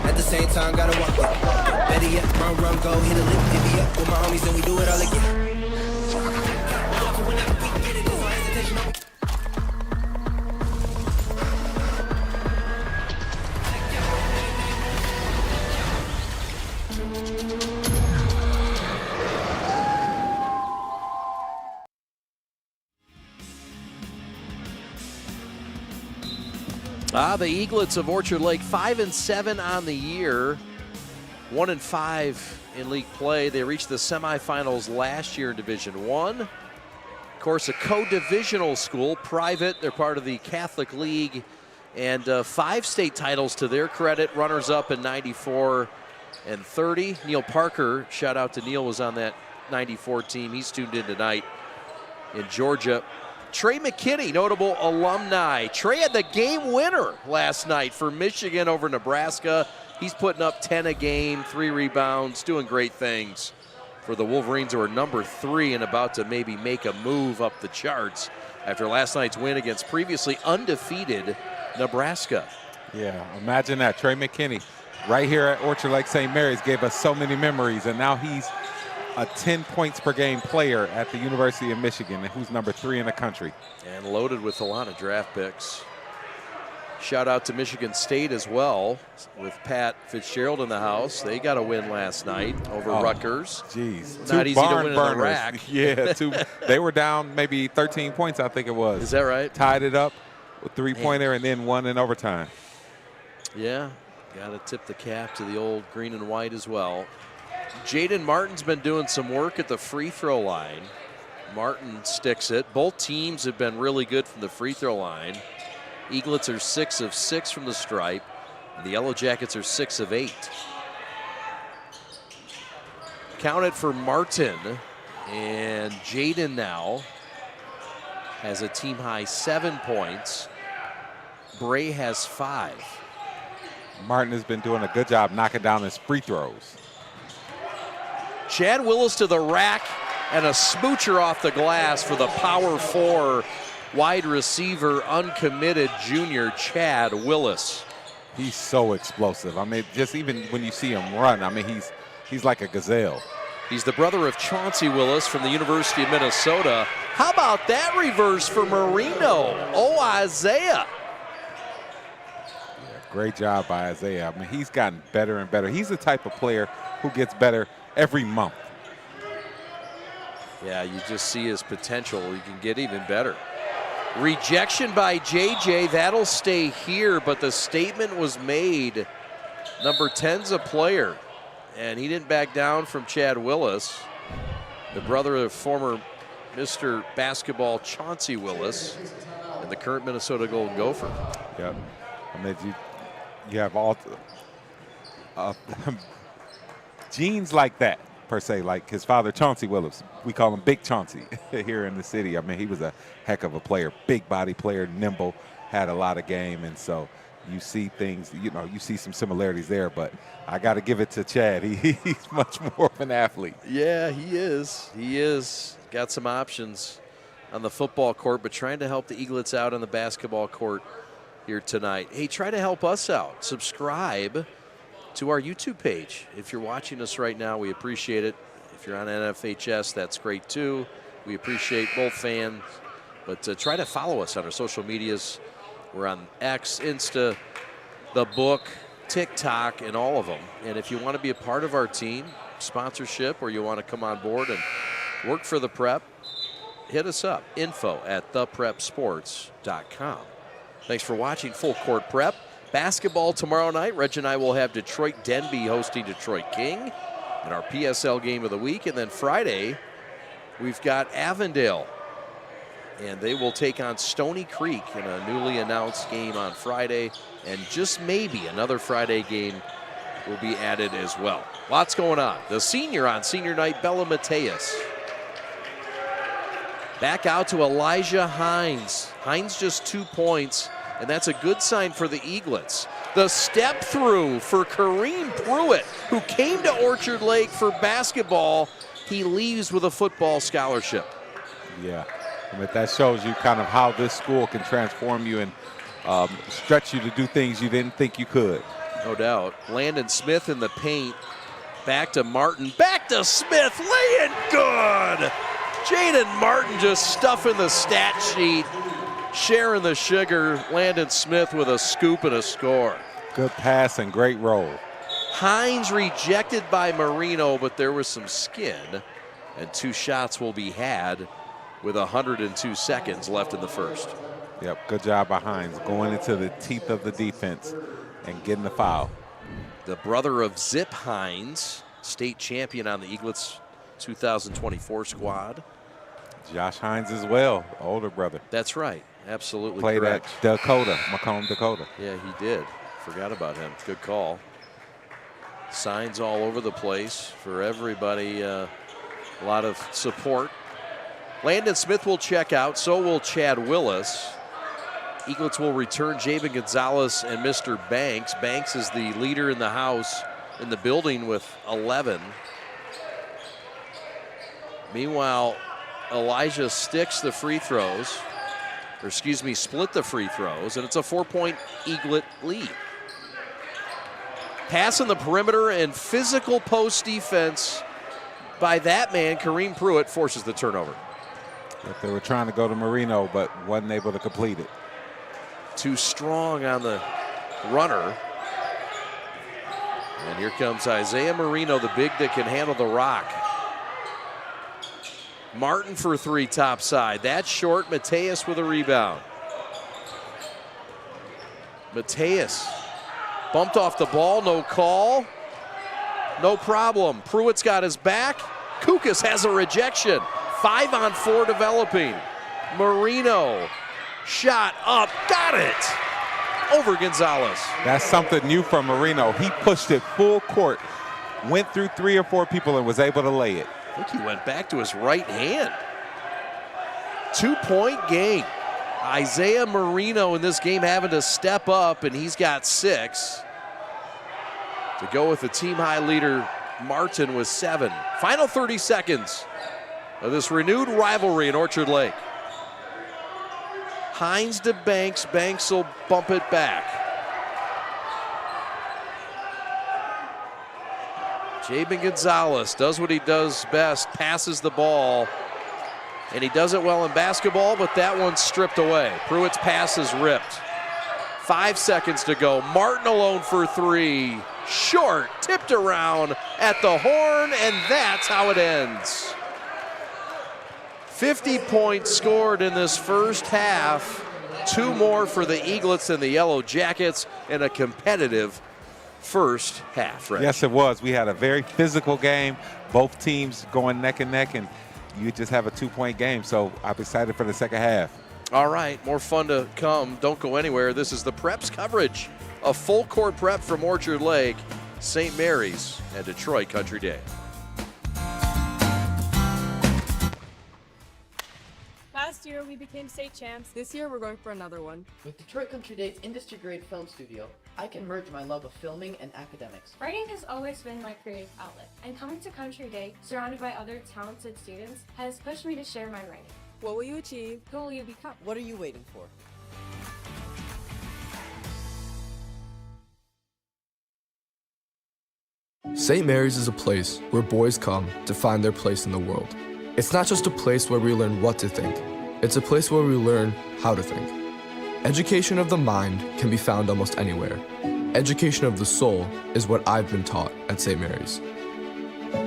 At the same time, gotta walk it. Better yet, run, go, hit a lick, divvy up with my homies, and we do it all again. The Eaglets of Orchard Lake, 5-7 on the year, 1-5 in league play. They reached the semifinals last year in Division I. Of course, a co-divisional school, private. They're part of the Catholic League, and 5 state titles to their credit. Runners-up in 94 and 30. Neil Parker, shout out to Neil, was on that 94 team. He's tuned in tonight in Georgia. Trey McKinney, notable alumni. Trey had the game winner last night for Michigan over Nebraska. He's putting up 10 a game, 3 rebounds, doing great things for the Wolverines, who are number 3 and about to maybe make a move up the charts after last night's win against previously undefeated Nebraska. Yeah, imagine that. Trey McKinney right here at Orchard Lake St. Mary's gave us so many memories, and now he's a 10 points per game player at the University of Michigan, who's number 3 in the country. And loaded with a lot of draft picks. Shout out to Michigan State as well, with Pat Fitzgerald in the house. They got a win last night over Rutgers. Geez, not easy to win in the rack. Yeah, they were down maybe 13 points, I think it was. Is that right? Tied it up with 3-pointer and then won in overtime. Yeah, got to tip the cap to the old green and white as well. Jaden Martin's been doing some work at the free throw line. Martin sticks it. Both teams have been really good from the free throw line. Eaglets are 6 of 6 from the stripe. The Yellow Jackets are 6 of 8. Counted for Martin. And Jaden now has a team high 7 points. Bray has 5. Martin has been doing a good job knocking down his free throws. Chad Willis to the rack and a smoocher off the glass for the power 4 wide receiver, uncommitted junior Chad Willis. He's so explosive. I mean, just even when you see him run, I mean, he's like a gazelle. He's the brother of Chauncey Willis from the University of Minnesota. How about that reverse for Marino? Oh, Isaiah. Yeah, great job by Isaiah. I mean, he's gotten better and better. He's the type of player who gets better every month. Yeah, you just see his potential. He can get even better. Rejection by JJ. That'll stay here, but the statement was made. Number 10's a player, and he didn't back down from Chad Willis, the brother of former Mr. Basketball Chauncey Willis and the current Minnesota Golden Gopher. Yep. I mean, you have all genes like that, per se, like his father, Chauncey Willis. We call him Big Chauncey here in the city. I mean, he was a heck of a player, big body player, nimble, had a lot of game. And so you see things, you see some similarities there. But I got to give it to Chad. He's much more of an athlete. Yeah, he is. He is. Got some options on the football court, but trying to help the Eaglets out on the basketball court here tonight. Hey, try to help us out. Subscribe to our YouTube page. If you're watching us right now, we appreciate it. If you're on NFHS, that's great too. We appreciate both fans. But try to follow us on our social medias. We're on X, Insta, The Book, TikTok, and all of them. And if you want to be a part of our team, sponsorship, or you want to come on board and work for the Prep, hit us up, info@theprepsports.com. Thanks for watching Full Court Prep. Basketball tomorrow night. Reg and I will have Detroit Denby hosting Detroit King in our PSL game of the week. And then Friday, we've got Avondale. And they will take on Stony Creek in a newly announced game on Friday. And just maybe another Friday game will be added as well. Lots going on. The senior on senior night, Bella Mateus. Back out to Elijah Hines. Hines just 2 points, and that's a good sign for the Eaglets. The step through for Kareem Pruitt, who came to Orchard Lake for basketball. He leaves with a football scholarship. Yeah, I mean, that shows you kind of how this school can transform you and stretch you to do things you didn't think you could. No doubt. Landon Smith in the paint. Back to Martin. Back to Smith. Laying good. Jaden Martin just stuffing the stat sheet. Sharing the sugar. Landon Smith with a scoop and a score. Good pass and great roll. Hines rejected by Marino, but there was some skin. And 2 shots will be had with 102 seconds left in the first. Yep, good job by Hines going into the teeth of the defense and getting the foul. The brother of Zip Hines, state champion on the Eaglets 2024 squad. Josh Hines as well, older brother. That's right, absolutely Played correct. at Dakota, Macomb, Dakota. Yeah, he did. Forgot about him. Good call. Signs all over the place for everybody. A lot of support. Landon Smith will check out. So will Chad Willis. Eaglets will return Jabin Gonzalez and Mr. Banks. Banks is the leader in the house in the building with 11. Meanwhile, Elijah sticks the free throws, or excuse me, split the free throws, and it's a 4-point Eaglet lead. Pass in the perimeter and physical post defense by that man, Kareem Pruitt, forces the turnover. But they were trying to go to Marino, but wasn't able to complete it. Too strong on the runner. And here comes Isaiah Marino, the big that can handle the rock. Martin for three, top side. That's short. Mateus with a rebound. Mateus bumped off the ball, no call. No problem. Pruitt's got his back. Kukas has a rejection. 5-on-4 developing. Marino, shot up, got it. Over Gonzalez. That's something new from Marino. He pushed it full court, went through 3 or 4 people and was able to lay it. I think he went back to his right hand. 2-point game. Isaiah Marino in this game having to step up, and he's got 6. To go with the team high leader, Martin with 7. Final 30 seconds of this renewed rivalry in Orchard Lake. Hines to Banks. Banks will bump it back. Jabin Gonzalez does what he does best, passes the ball, and he does it well in basketball, but that one's stripped away. Pruitt's pass is ripped. 5 seconds to go. Martin alone for 3. Short, tipped around at the horn, and that's how it ends. 50 points scored in this first half. 2 more for the Eaglets and the Yellow Jackets in a competitive first half. Right? Yes, it was. We had a very physical game. Both teams going neck and neck, and you just have a 2-point game. So I'm excited for the second half. All right, more fun to come. Don't go anywhere. This is the Preps coverage of full court prep from Orchard Lake, St. Mary's, and Detroit Country Day. Last year, we became state champs. This year, we're going for another one. With Detroit Country Day's industry-grade film studio, I can merge my love of filming and academics. Writing has always been my creative outlet, and coming to Country Day, surrounded by other talented students, has pushed me to share my writing. What will you achieve? Who will you become? What are you waiting for? St. Mary's is a place where boys come to find their place in the world. It's not just a place where we learn what to think, it's a place where we learn how to think. Education of the mind can be found almost anywhere. Education of the soul is what I've been taught at St. Mary's.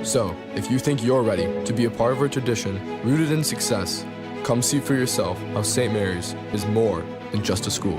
So, if you think you're ready to be a part of our tradition rooted in success, come see for yourself how St. Mary's is more than just a school.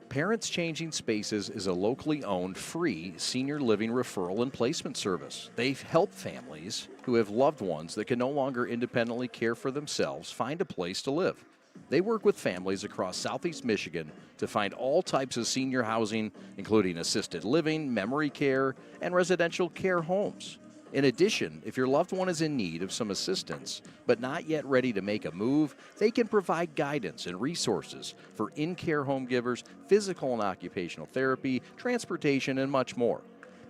Parents Changing Spaces is a locally owned, free senior living referral and placement service. They help families who have loved ones that can no longer independently care for themselves find a place to live. They work with families across Southeast Michigan to find all types of senior housing, including assisted living, memory care, and residential care homes. In addition, if your loved one is in need of some assistance but not yet ready to make a move, they can provide guidance and resources for in-care home givers, physical and occupational therapy, transportation, and much more.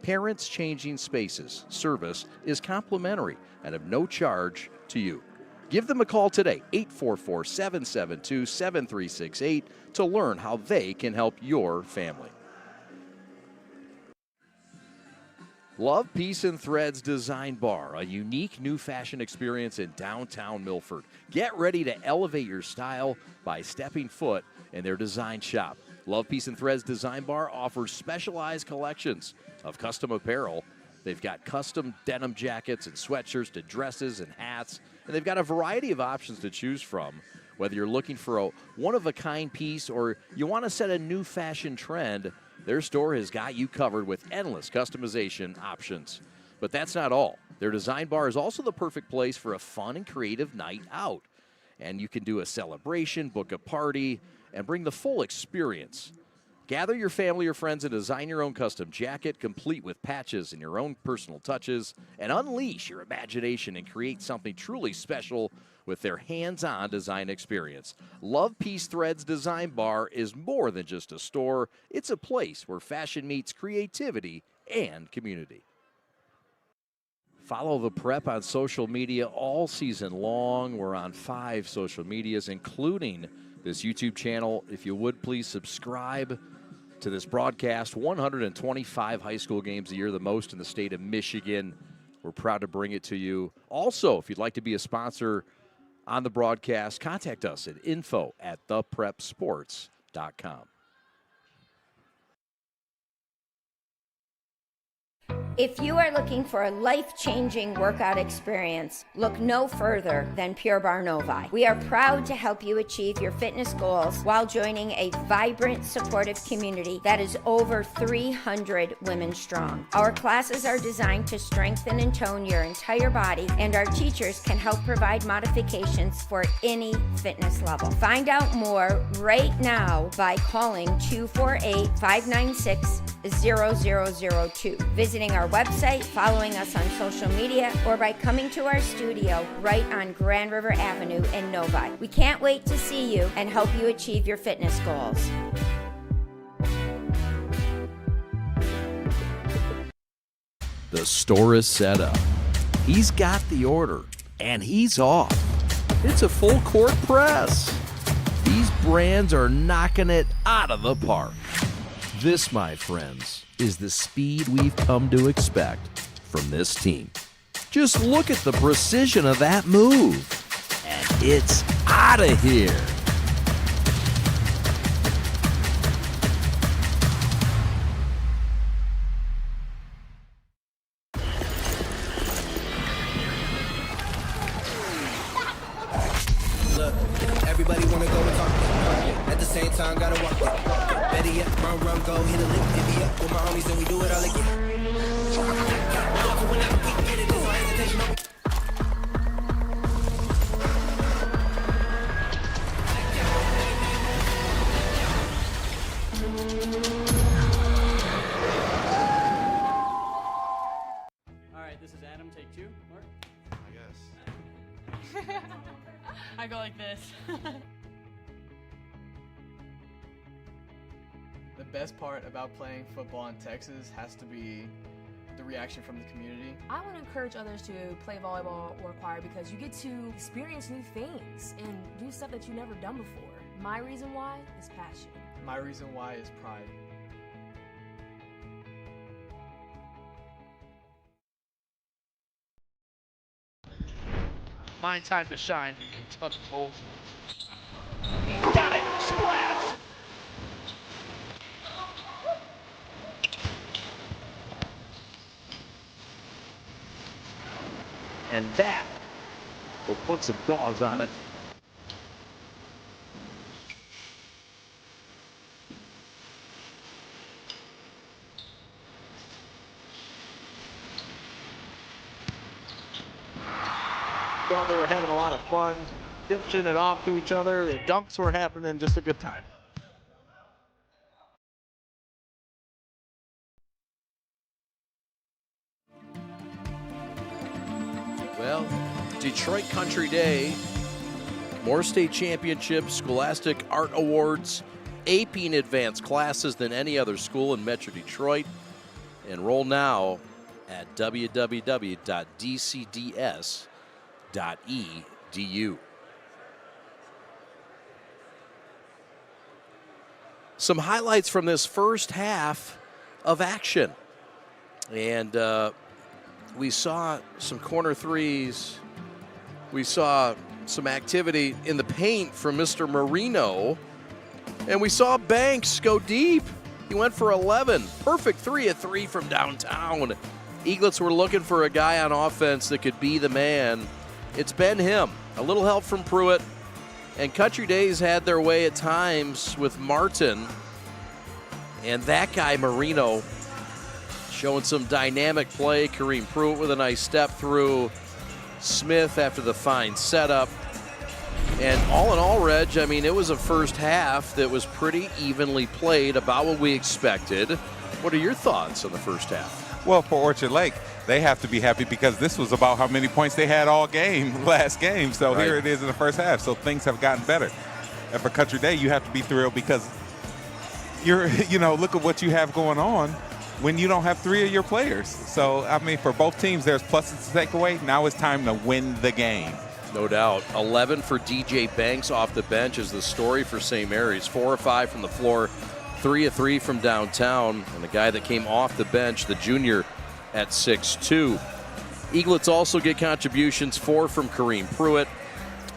Parents Changing Spaces service is complimentary and of no charge to you. Give them a call today, 844-772-7368, to learn how they can help your family. Love, Peace, and Threads Design Bar, a unique new fashion experience in downtown Milford. Get ready to elevate your style by stepping foot in their design shop. Love, Peace, and Threads Design Bar offers specialized collections of custom apparel They've got custom denim jackets and sweatshirts to dresses and hats, and they've got a variety of options to choose from. Whether you're looking for a one-of-a-kind piece or you want to set a new fashion trend, their store has got you covered with endless customization options. But that's not all. Their design bar is also the perfect place for a fun and creative night out. And you can do a celebration, book a party, and bring the full experience. Gather your family or friends and design your own custom jacket, complete with patches and your own personal touches, and unleash your imagination and create something truly special with their hands-on design experience. Love Piece Threads Design Bar is more than just a store. It's a place where fashion meets creativity and community. Follow the Prep on social media all season long. We're on 5 social medias, including this YouTube channel. If you would, please subscribe to this broadcast. 125 high school games a year, the most in the state of Michigan. We're proud to bring it to you. Also, if you'd like to be a sponsor on the broadcast, contact us at info@theprepsports.com. If you are looking for a life-changing workout experience, look no further than Pure Barre Novi. We are proud to help you achieve your fitness goals while joining a vibrant, supportive community that is over 300 women strong. Our classes are designed to strengthen and tone your entire body, and our teachers can help provide modifications for any fitness level. Find out more right now by calling 248-596-0002, visiting our website, following us on social media, or by coming to our studio right on Grand River Avenue in Novi. We can't wait to see you and help you achieve your fitness goals. The store is set up. He's got the order, and he's off. It's a full court press. These brands are knocking it out of the park. This, my friends, is the speed we've come to expect from this team. Just look at the precision of that move. And it's out of here. Look, everybody wanna go and talk. At the same time, gotta walk it. Better yet, run, go, hit a lick, divvy up with my homies, and we do it all again. All right, this is Adam. Take 2. Mark? I guess. I go like this. The best part about playing football in Texas has to be the reaction from the community. I want to encourage others to play volleyball or choir because you get to experience new things and do stuff that you've never done before. My reason why is passion. My reason why is pride. My time to shine. Touch both. Got it! Splash! And that will put some dogs on it. Well, they were having a lot of fun, dishing it off to each other. The dunks were happening, just a good time. Well, Detroit Country Day, more state championships, Scholastic Art Awards, AP and advanced classes than any other school in Metro Detroit. Enroll now at www.dcds.edu. Some highlights from this first half of action. And we saw some corner threes. We saw some activity in the paint from Mr. Marino. And we saw Banks go deep. He went for 11. Perfect 3 of 3 from downtown. Eaglets were looking for a guy on offense that could be the man. It's been him. A little help from Pruitt. And Country Day's had their way at times with Martin. And that guy, Marino, showing some dynamic play. Kareem Pruitt with a nice step through. Smith after the fine setup. And all in all, Reg, I mean, it was a first half that was pretty evenly played, about what we expected. What are your thoughts on the first half? Well, for Orchard Lake, they have to be happy because this was about how many points they had all game, last game. So Right. Here it is in the first half. So things have gotten better. And for Country Day, you have to be thrilled because look at what you have going on when you don't have 3 of your players. So, I mean, for both teams, there's pluses to take away. Now it's time to win the game. No doubt. 11 for DJ Banks off the bench is the story for St. Mary's. 4 of 5 from the floor, 3 of 3 from downtown. And the guy that came off the bench, the junior, at 6'2". Eaglets also get contributions, 4 from Kareem Pruitt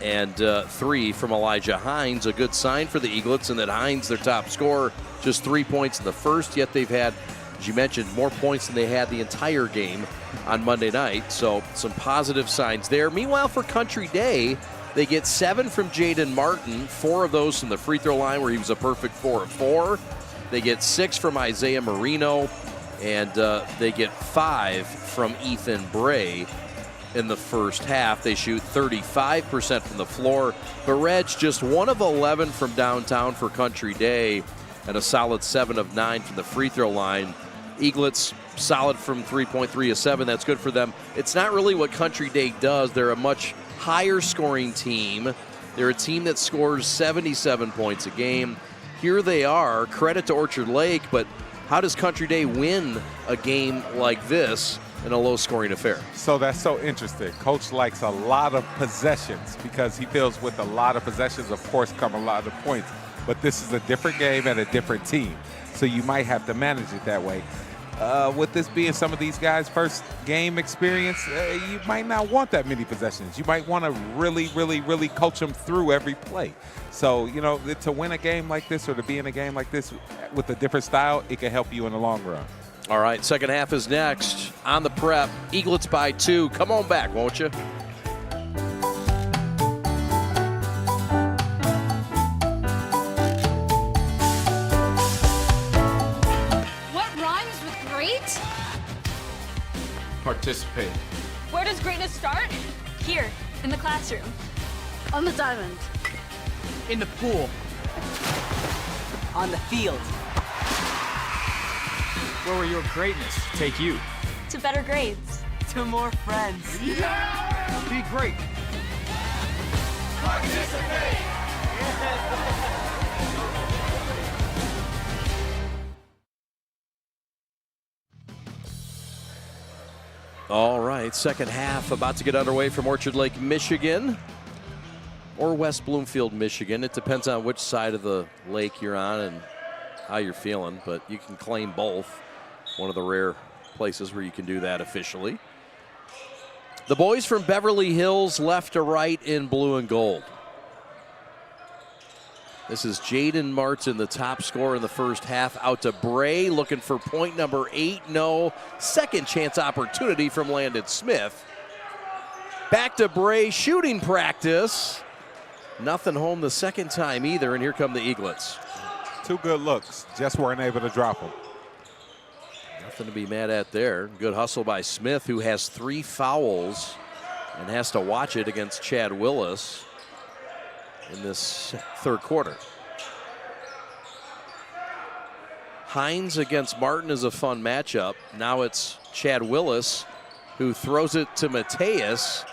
and 3 from Elijah Hines. A good sign for the Eaglets in that Hines, their top scorer, just 3 points in the first, yet they've had, as you mentioned, more points than they had the entire game on Monday night. So some positive signs there. Meanwhile, for Country Day, they get 7 from Jaden Martin, 4 of those from the free throw line where he was a perfect 4 of 4. They get 6 from Isaiah Marino, and they get 5 from Ethan Bray in the first half. They shoot 35% from the floor. But Reg, just 1 of 11 from downtown for Country Day and a solid 7 of 9 from the free throw line. Eaglets solid from 3-point, 3 of 7. That's good for them. It's not really what Country Day does. They're a much higher scoring team. They're a team that scores 77 points a game. Here they are. Credit to Orchard Lake, but how does Country Day win a game like this in a low-scoring affair? So that's so interesting. Coach likes a lot of possessions because he feels with a lot of possessions, of course, come a lot of points. But this is a different game and a different team. So you might have to manage it that way. With this being some of these guys' first game experience, you might not want that many possessions. You might want to really, really, really coach them through every play. So, to win a game like this or to be in a game like this with a different style, it can help you in the long run. All right, second half is next on the Prep. Eaglets by 2. Come on back, won't you? Participate. Where does greatness start? Here, in the classroom. On the diamond. In the pool. On the field. Where will your greatness take you? To better grades. To more friends. Yeah! Be great. Participate. All right, second half about to get underway from Orchard Lake, Michigan, or West Bloomfield, Michigan. It depends on which side of the lake you're on and how you're feeling, but you can claim both. One of the rare places where you can do that officially. The boys from Beverly Hills left to right in blue and gold. This is Jaden Martin, the top scorer in the first half, out to Bray, looking for point number 8. No. Second chance opportunity from Landon Smith. Back to Bray, shooting practice. Nothing home the second time either, and here come the Eaglets. 2 good looks, just weren't able to drop them. Nothing to be mad at there. Good hustle by Smith, who has 3 fouls and has to watch it against Chad Willis in this third quarter. Hines against Martin is a fun matchup. Now it's Chad Willis who throws it to Mateus.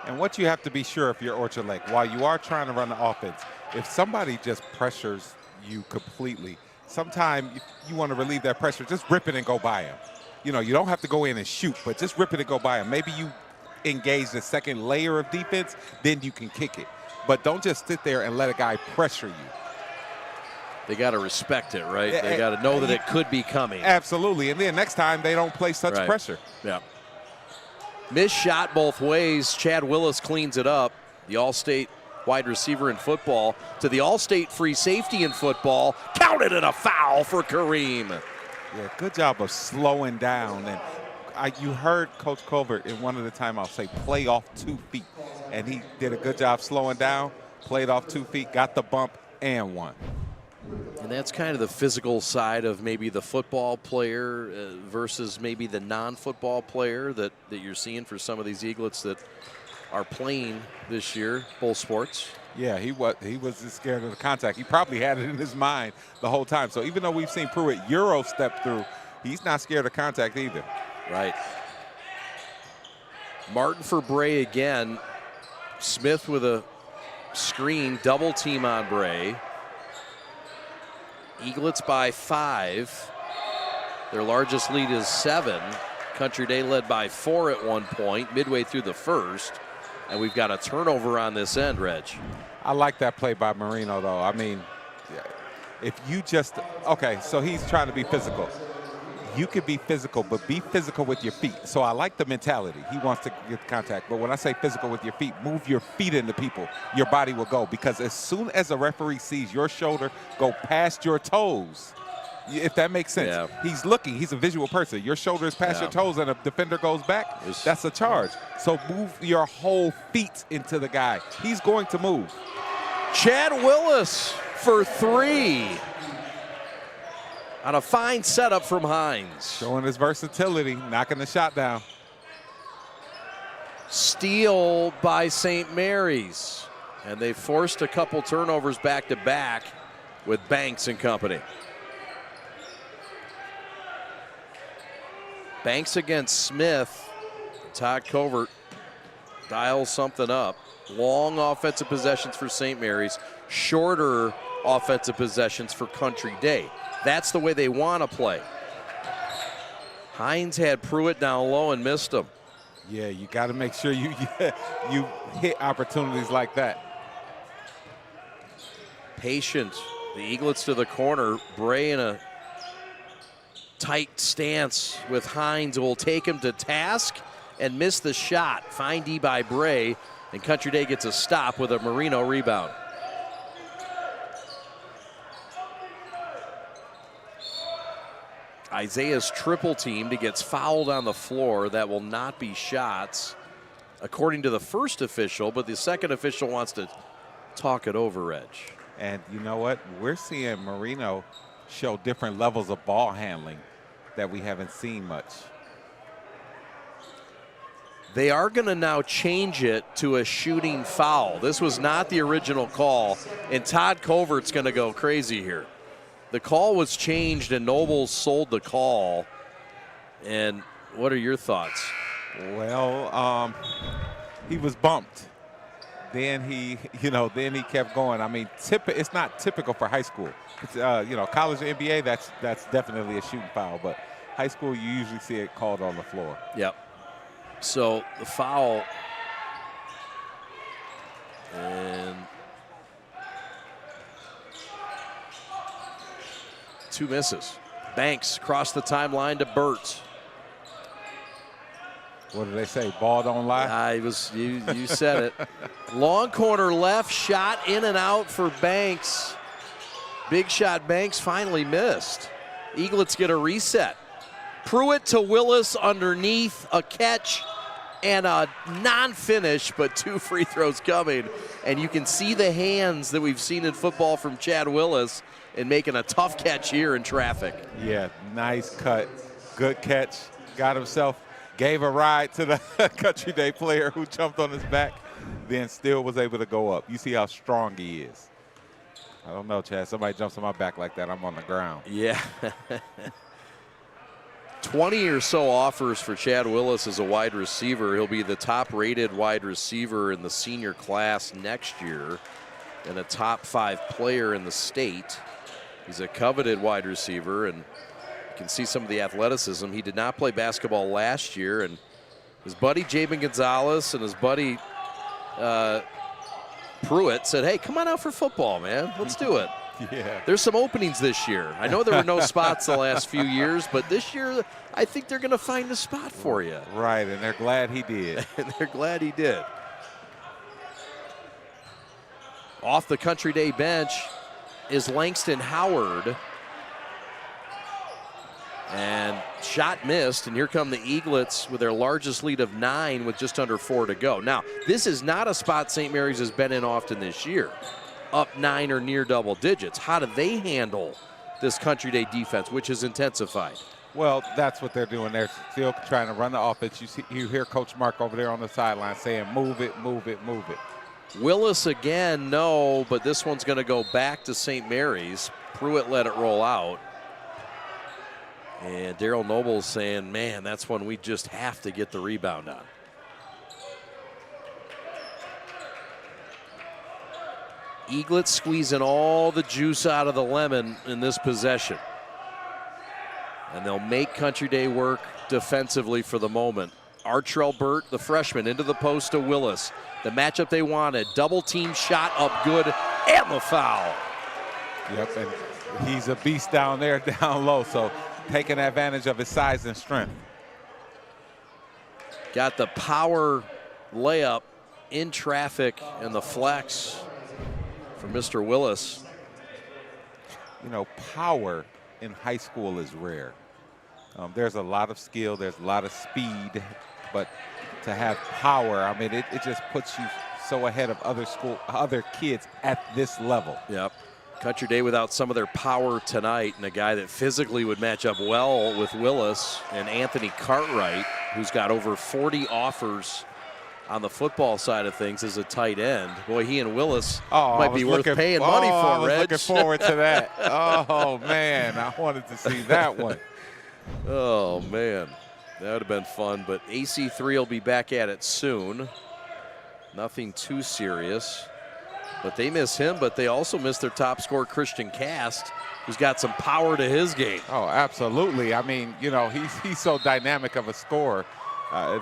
And what you have to be sure if you're Orchard Lake, while you are trying to run the offense, if somebody just pressures you completely, sometimes you want to relieve that pressure, just rip it and go by him. You don't have to go in and shoot, but just rip it and go by him. Maybe you engage the second layer of defense, then you can kick it. But don't just sit there and let a guy pressure you. They got to respect it, right? They got to know that it could be coming. Absolutely. And then next time they don't play such pressure. Yeah. Missed shot both ways. Chad Willis cleans it up. The All-State wide receiver in football to the All-State free safety in football. Counted, and a foul for Kareem. Yeah, good job of slowing down. And you heard Coach Covert in one of the timeouts say play off 2 feet. And he did a good job slowing down, played off 2 feet, got the bump, and won. And that's kind of the physical side of maybe the football player versus maybe the non-football player that you're seeing for some of these Eaglets that are playing this year, both sports. Yeah, he was scared of the contact. He probably had it in his mind the whole time. So even though we've seen Pruitt Euro step through, he's not scared of contact either. Right. Martin for Bray again. Smith with a screen, double team on Bray. Eaglets by 5. Their largest lead is 7. Country Day led by 4 at one point, midway through the first. And we've got a turnover on this end, Reg. I like that play by Marino, though. I mean, if you just, okay, so he's trying to be physical. You could be physical, but be physical with your feet. So I like the mentality. He wants to get contact. But when I say physical with your feet, move your feet into people. Your body will go. Because as soon as a referee sees your shoulder go past your toes, if that makes sense, he's looking. He's a visual person. Your shoulder is past your toes and a defender goes back, that's a charge. So move your whole feet into the guy. He's going to move. Chad Willis for 3. On a fine setup from Hines. Showing his versatility, knocking the shot down. Steal by St. Mary's. And they forced a couple turnovers back to back with Banks and company. Banks against Smith. Todd Covert dials something up. Long offensive possessions for St. Mary's. Shorter offensive possessions for Country Day. That's the way they want to play. Hines had Pruitt down low and missed him. Yeah, you got to make sure you hit opportunities like that. Patient. The Eaglets to the corner. Bray in a tight stance with Hines, who will take him to task and miss the shot. Fine D by Bray, and Country Day gets a stop with a Marino rebound. Isaiah's triple teamed. He gets fouled on the floor. That will not be shots, according to the first official, but the second official wants to talk it over, Reg. And you know what? We're seeing Marino show different levels of ball handling that we haven't seen much. They are going to now change it to a shooting foul. This was not the original call, and Todd Covert's going to go crazy here. The call was changed, and Nobles sold the call. And what are your thoughts? Well, he was bumped. Then he kept going. I mean, it's not typical for high school. It's, college and NBA, that's definitely a shooting foul. But high school, you usually see it called on the floor. Yep. So the foul, and 2 misses. Banks crossed the timeline to Burt. What do they say? Ball don't lie? You said it. Long corner left, shot in and out for Banks. Big shot Banks finally missed. Eaglets get a reset. Pruitt to Willis underneath, a catch and a non-finish, but 2 free throws coming. And you can see the hands that we've seen in football from Chad Willis in making a tough catch here in traffic. Yeah, nice cut, good catch. Got himself, gave a ride to the Country Day player who jumped on his back, then still was able to go up. You see how strong he is. I don't know, Chad. Somebody jumps on my back like that, I'm on the ground. Yeah. 20 or so offers for Chad Willis as a wide receiver. He'll be the top-rated wide receiver in the senior class next year and a top 5 player in the state. He's a coveted wide receiver, and you can see some of the athleticism. He did not play basketball last year, and his buddy Jabin Gonzalez and his buddy Pruitt said, hey, come on out for football, man. Let's do it. Yeah. There's some openings this year. I know there were no spots the last few years, but this year I think they're going to find a spot for you. Right, and they're glad he did. And they're glad he did. Off the Country Day bench is Langston Howard. And shot missed, and here come the Eaglets with their largest lead of 9 with just under 4 to go. Now, this is not a spot St. Mary's has been in often this year. Up 9 or near double digits. How do they handle this Country Day defense, which has intensified? Well, that's what they're doing. They're still trying to run the offense. You hear Coach Mark over there on the sideline saying, move it, move it, move it. Willis again, no, but this one's going to go back to St. Mary's. Pruitt let it roll out. And Daryl Noble's saying, man, that's one we just have to get the rebound on. Eaglets squeezing all the juice out of the lemon in this possession. And they'll make Country Day work defensively for the moment. Artrell Burt, the freshman, into the post to Willis. The matchup they wanted. Double team shot up good, and the foul. Yep, and he's a beast down there, down low, so taking advantage of his size and strength. Got the power layup in traffic and the flex for Mr. Willis. You know, power in high school is rare. There's a lot of skill, there's a lot of speed, but to have power, I mean, it just puts you so ahead of other kids at this level. Yep. Country Day without some of their power tonight, and a guy that physically would match up well with Willis and Anthony Cartwright, who's got over 40 offers on the football side of things as a tight end. Boy, he and Willis might be worth paying money for, I was Reg. looking forward to that. Oh, man, I wanted to see that one. Oh, man, that would have been fun, but AC3 will be back at it soon. Nothing too serious. But they miss him, but they also miss their top scorer, Christian Cast, who's got some power to his game. Oh, absolutely. I mean, you know, he's so dynamic of a scorer.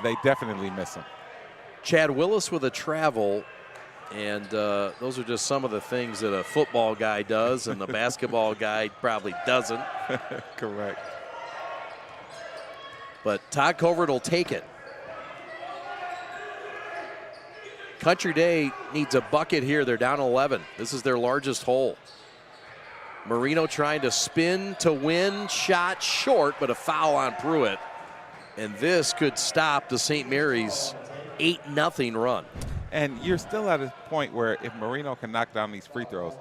They definitely miss him. Chad Willis with a travel, and those are just some of the things that a football guy does and the basketball guy probably doesn't. Correct. But Todd Covert will take it. Country Day needs a bucket here. They're down 11. This is their largest hole. Marino trying to spin to win. Shot short, but a foul on Pruitt. And this could stop the St. Mary's 8-0 run. And you're still at a point where if Marino can knock down these free throws,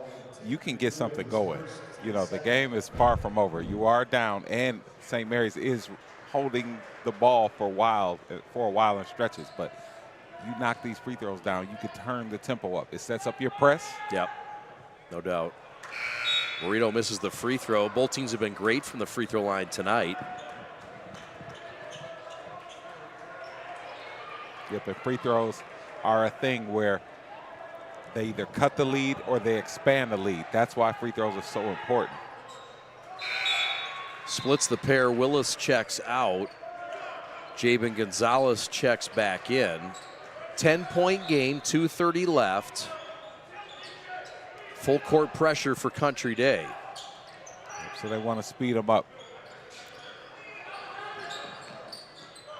you can get something going. You know, the game is far from over. You are down, and St. Mary's is holding the ball for a while in stretches. But you knock these free throws down, you could turn the tempo up. It sets up your press. Yep, no doubt. Marino misses the free throw. Both teams have been great from the free throw line tonight. Yep, and free throws are a thing where they either cut the lead or they expand the lead. That's why free throws are so important. Splits the pair. Willis checks out. Jabin Gonzalez checks back in. 10-point game, 2:30 left. Full court pressure for Country Day. So they want to speed them up.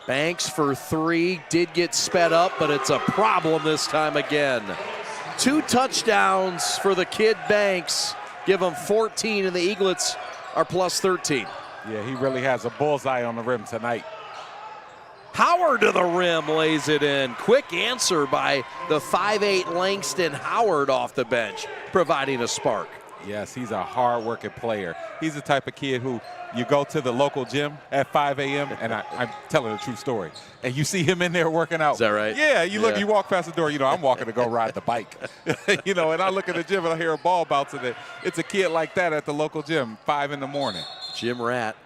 Banks for three, did get sped up, but it's a problem this time again. 2 touchdowns for the kid Banks. Give him 14, and the Eaglets are plus 13. Yeah, he really has a bullseye on the rim tonight. Howard to the rim, lays it in. Quick answer by the 5'8" Langston Howard off the bench, providing a spark. Yes, he's a hard-working player. He's the type of kid who you go to the local gym at 5 a.m., and I'm telling a true story, and you see him in there working out. Is that right? Yeah, you look, you walk past the door, you know, I'm walking to go ride the bike. You know, and I look at the gym and I hear a ball bouncing it. It's a kid like that at the local gym, 5 in the morning. Jim Rat,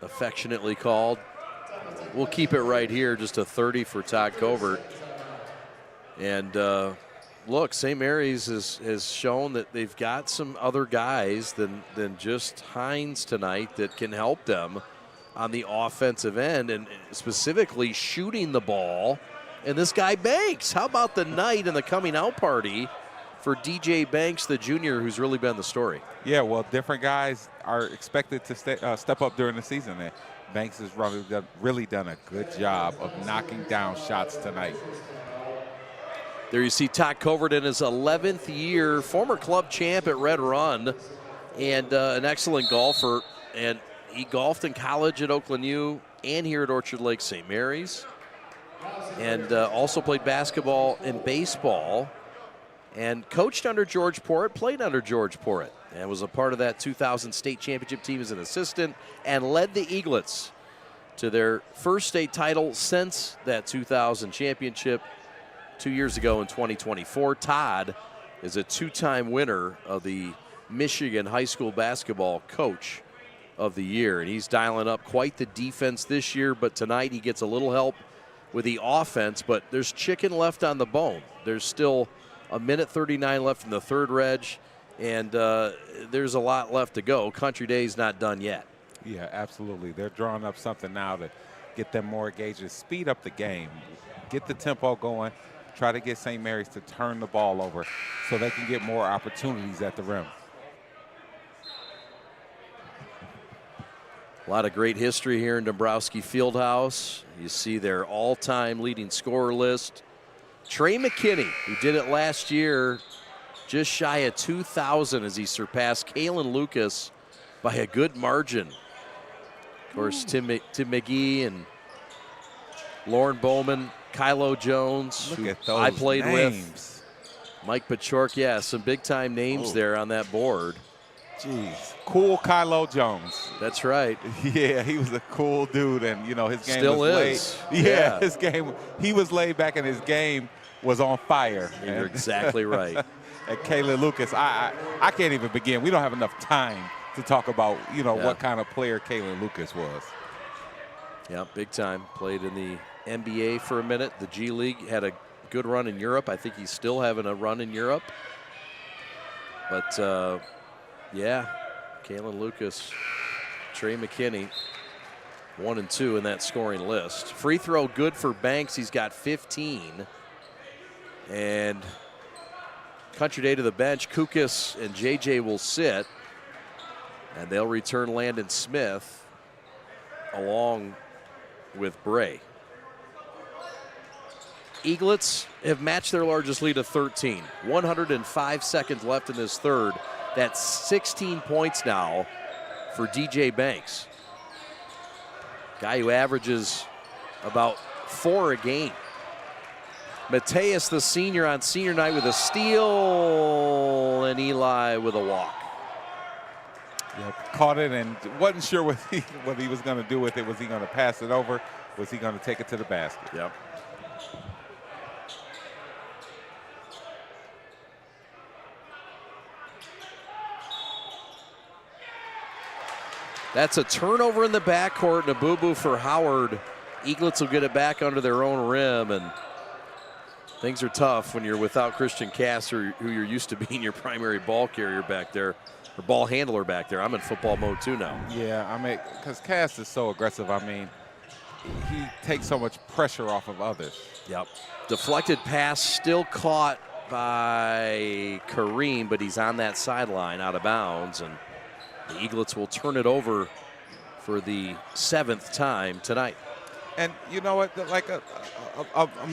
affectionately called. We'll keep it right here, just a 30 for Todd Covert. And look, St. Mary's has shown that they've got some other guys than just Hines tonight that can help them on the offensive end, and specifically shooting the ball. And this guy Banks, how about the night and the coming out party for DJ Banks, the junior, who's really been the story? Yeah, well, different guys are expected to step up during the season. And Banks has really done a good job of knocking down shots tonight. There you see Todd Covert in his 11th year, former club champ at Red Run, and an excellent golfer. And he golfed in college at Oakland U and here at Orchard Lake St. Mary's. And also played basketball and baseball. And coached under George Porritt, played under George Porritt. And was a part of that 2000 state championship team as an assistant. And led the Eaglets to their first state title since that 2000 championship 2 years ago in 2024. Todd is a two-time winner of the Michigan High School Basketball Coach of the Year. And he's dialing up quite the defense this year, but tonight he gets a little help with the offense, but there's chicken left on the bone. There's still a minute 39 left in the third, Reg, and there's a lot left to go. Country Day's not done yet. Yeah, absolutely. They're drawing up something now to get them more engaged, to speed up the game, get the tempo going, try to get St. Mary's to turn the ball over so they can get more opportunities at the rim. A lot of great history here in Dombrowski Fieldhouse. You see their all-time leading scorer list. Trey McKinney, who did it last year, just shy of 2,000 as he surpassed Kalen Lucas by a good margin. Of course, Tim McGee and Lauren Bowman, Kylo Jones, Look who at those I played names. with. Mike Pachork, yeah, some big-time names there on that board. Jeez. Cool Kylo Jones. That's right. Yeah, he was a cool dude, and his game Still was is. Yeah, his game. He was laid back, and his game was on fire. You're exactly right. And Kayla Lucas, I can't even begin. We don't have enough time to talk about what kind of player Kayla Lucas was. Yeah, big time. Played in the NBA for a minute. The G League, had a good run in Europe. I think he's still having a run in Europe. But yeah, Kalen Lucas, Trey McKinney, 1 and 2 in that scoring list. Free throw good for Banks. He's got 15. And Country Day to the bench. Kukas and JJ will sit. And they'll return Landon Smith along with Bray. Eaglets have matched their largest lead of 13. 105 seconds left in this third. That's 16 points now for DJ Banks. Guy who averages about 4 a game. Mateus, the senior, on senior night with a steal, and Eli with a walk. Yep, caught it and wasn't sure what he was going to do with it. Was he going to pass it over? Was he going to take it to the basket? Yep. That's a turnover in the backcourt and a boo-boo for Howard. Eaglets will get it back under their own rim, and things are tough when you're without Christian Castor, who you're used to being your primary ball carrier back there, or ball handler back there. I'm in football mode too now. Yeah, I mean, because Cass is so aggressive. I mean, he takes so much pressure off of others. Yep. Deflected pass still caught by Kareem, but he's on that sideline out of bounds, and the Eaglets will turn it over for the 7th time tonight. And you know what, like a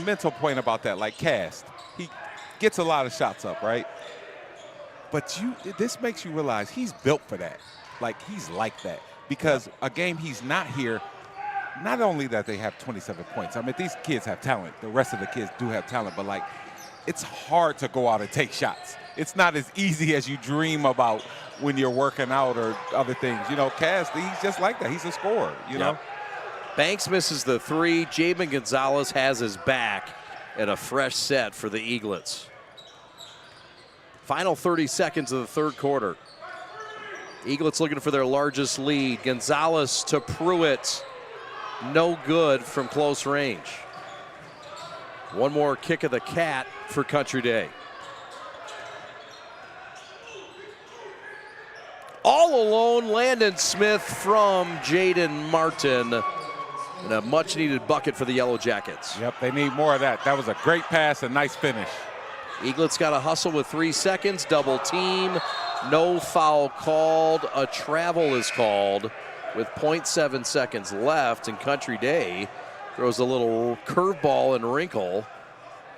mental point about that, like Cast, he gets a lot of shots up, right? But this makes you realize he's built for that. Like, he's like that. Because a game he's not here, not only that they have 27 points. I mean, these kids have talent. The rest of the kids do have talent. But, like, it's hard to go out and take shots. It's not as easy as you dream about when you're working out or other things. Cast, he's just like that. He's a scorer, you know? Banks misses the 3. Jabin Gonzalez has his back and a fresh set for the Eaglets. Final 30 seconds of the third quarter. Eaglets looking for their largest lead. Gonzalez to Pruitt. No good from close range. One more kick of the cat for Country Day. All alone, Landon Smith from Jaden Martin. And a much-needed bucket for the Yellow Jackets. Yep, they need more of that. That was a great pass, a nice finish. Eaglets got a hustle with 3 seconds, double team, no foul called. A travel is called with 0.7 seconds left, and Country Day throws a little curveball and wrinkle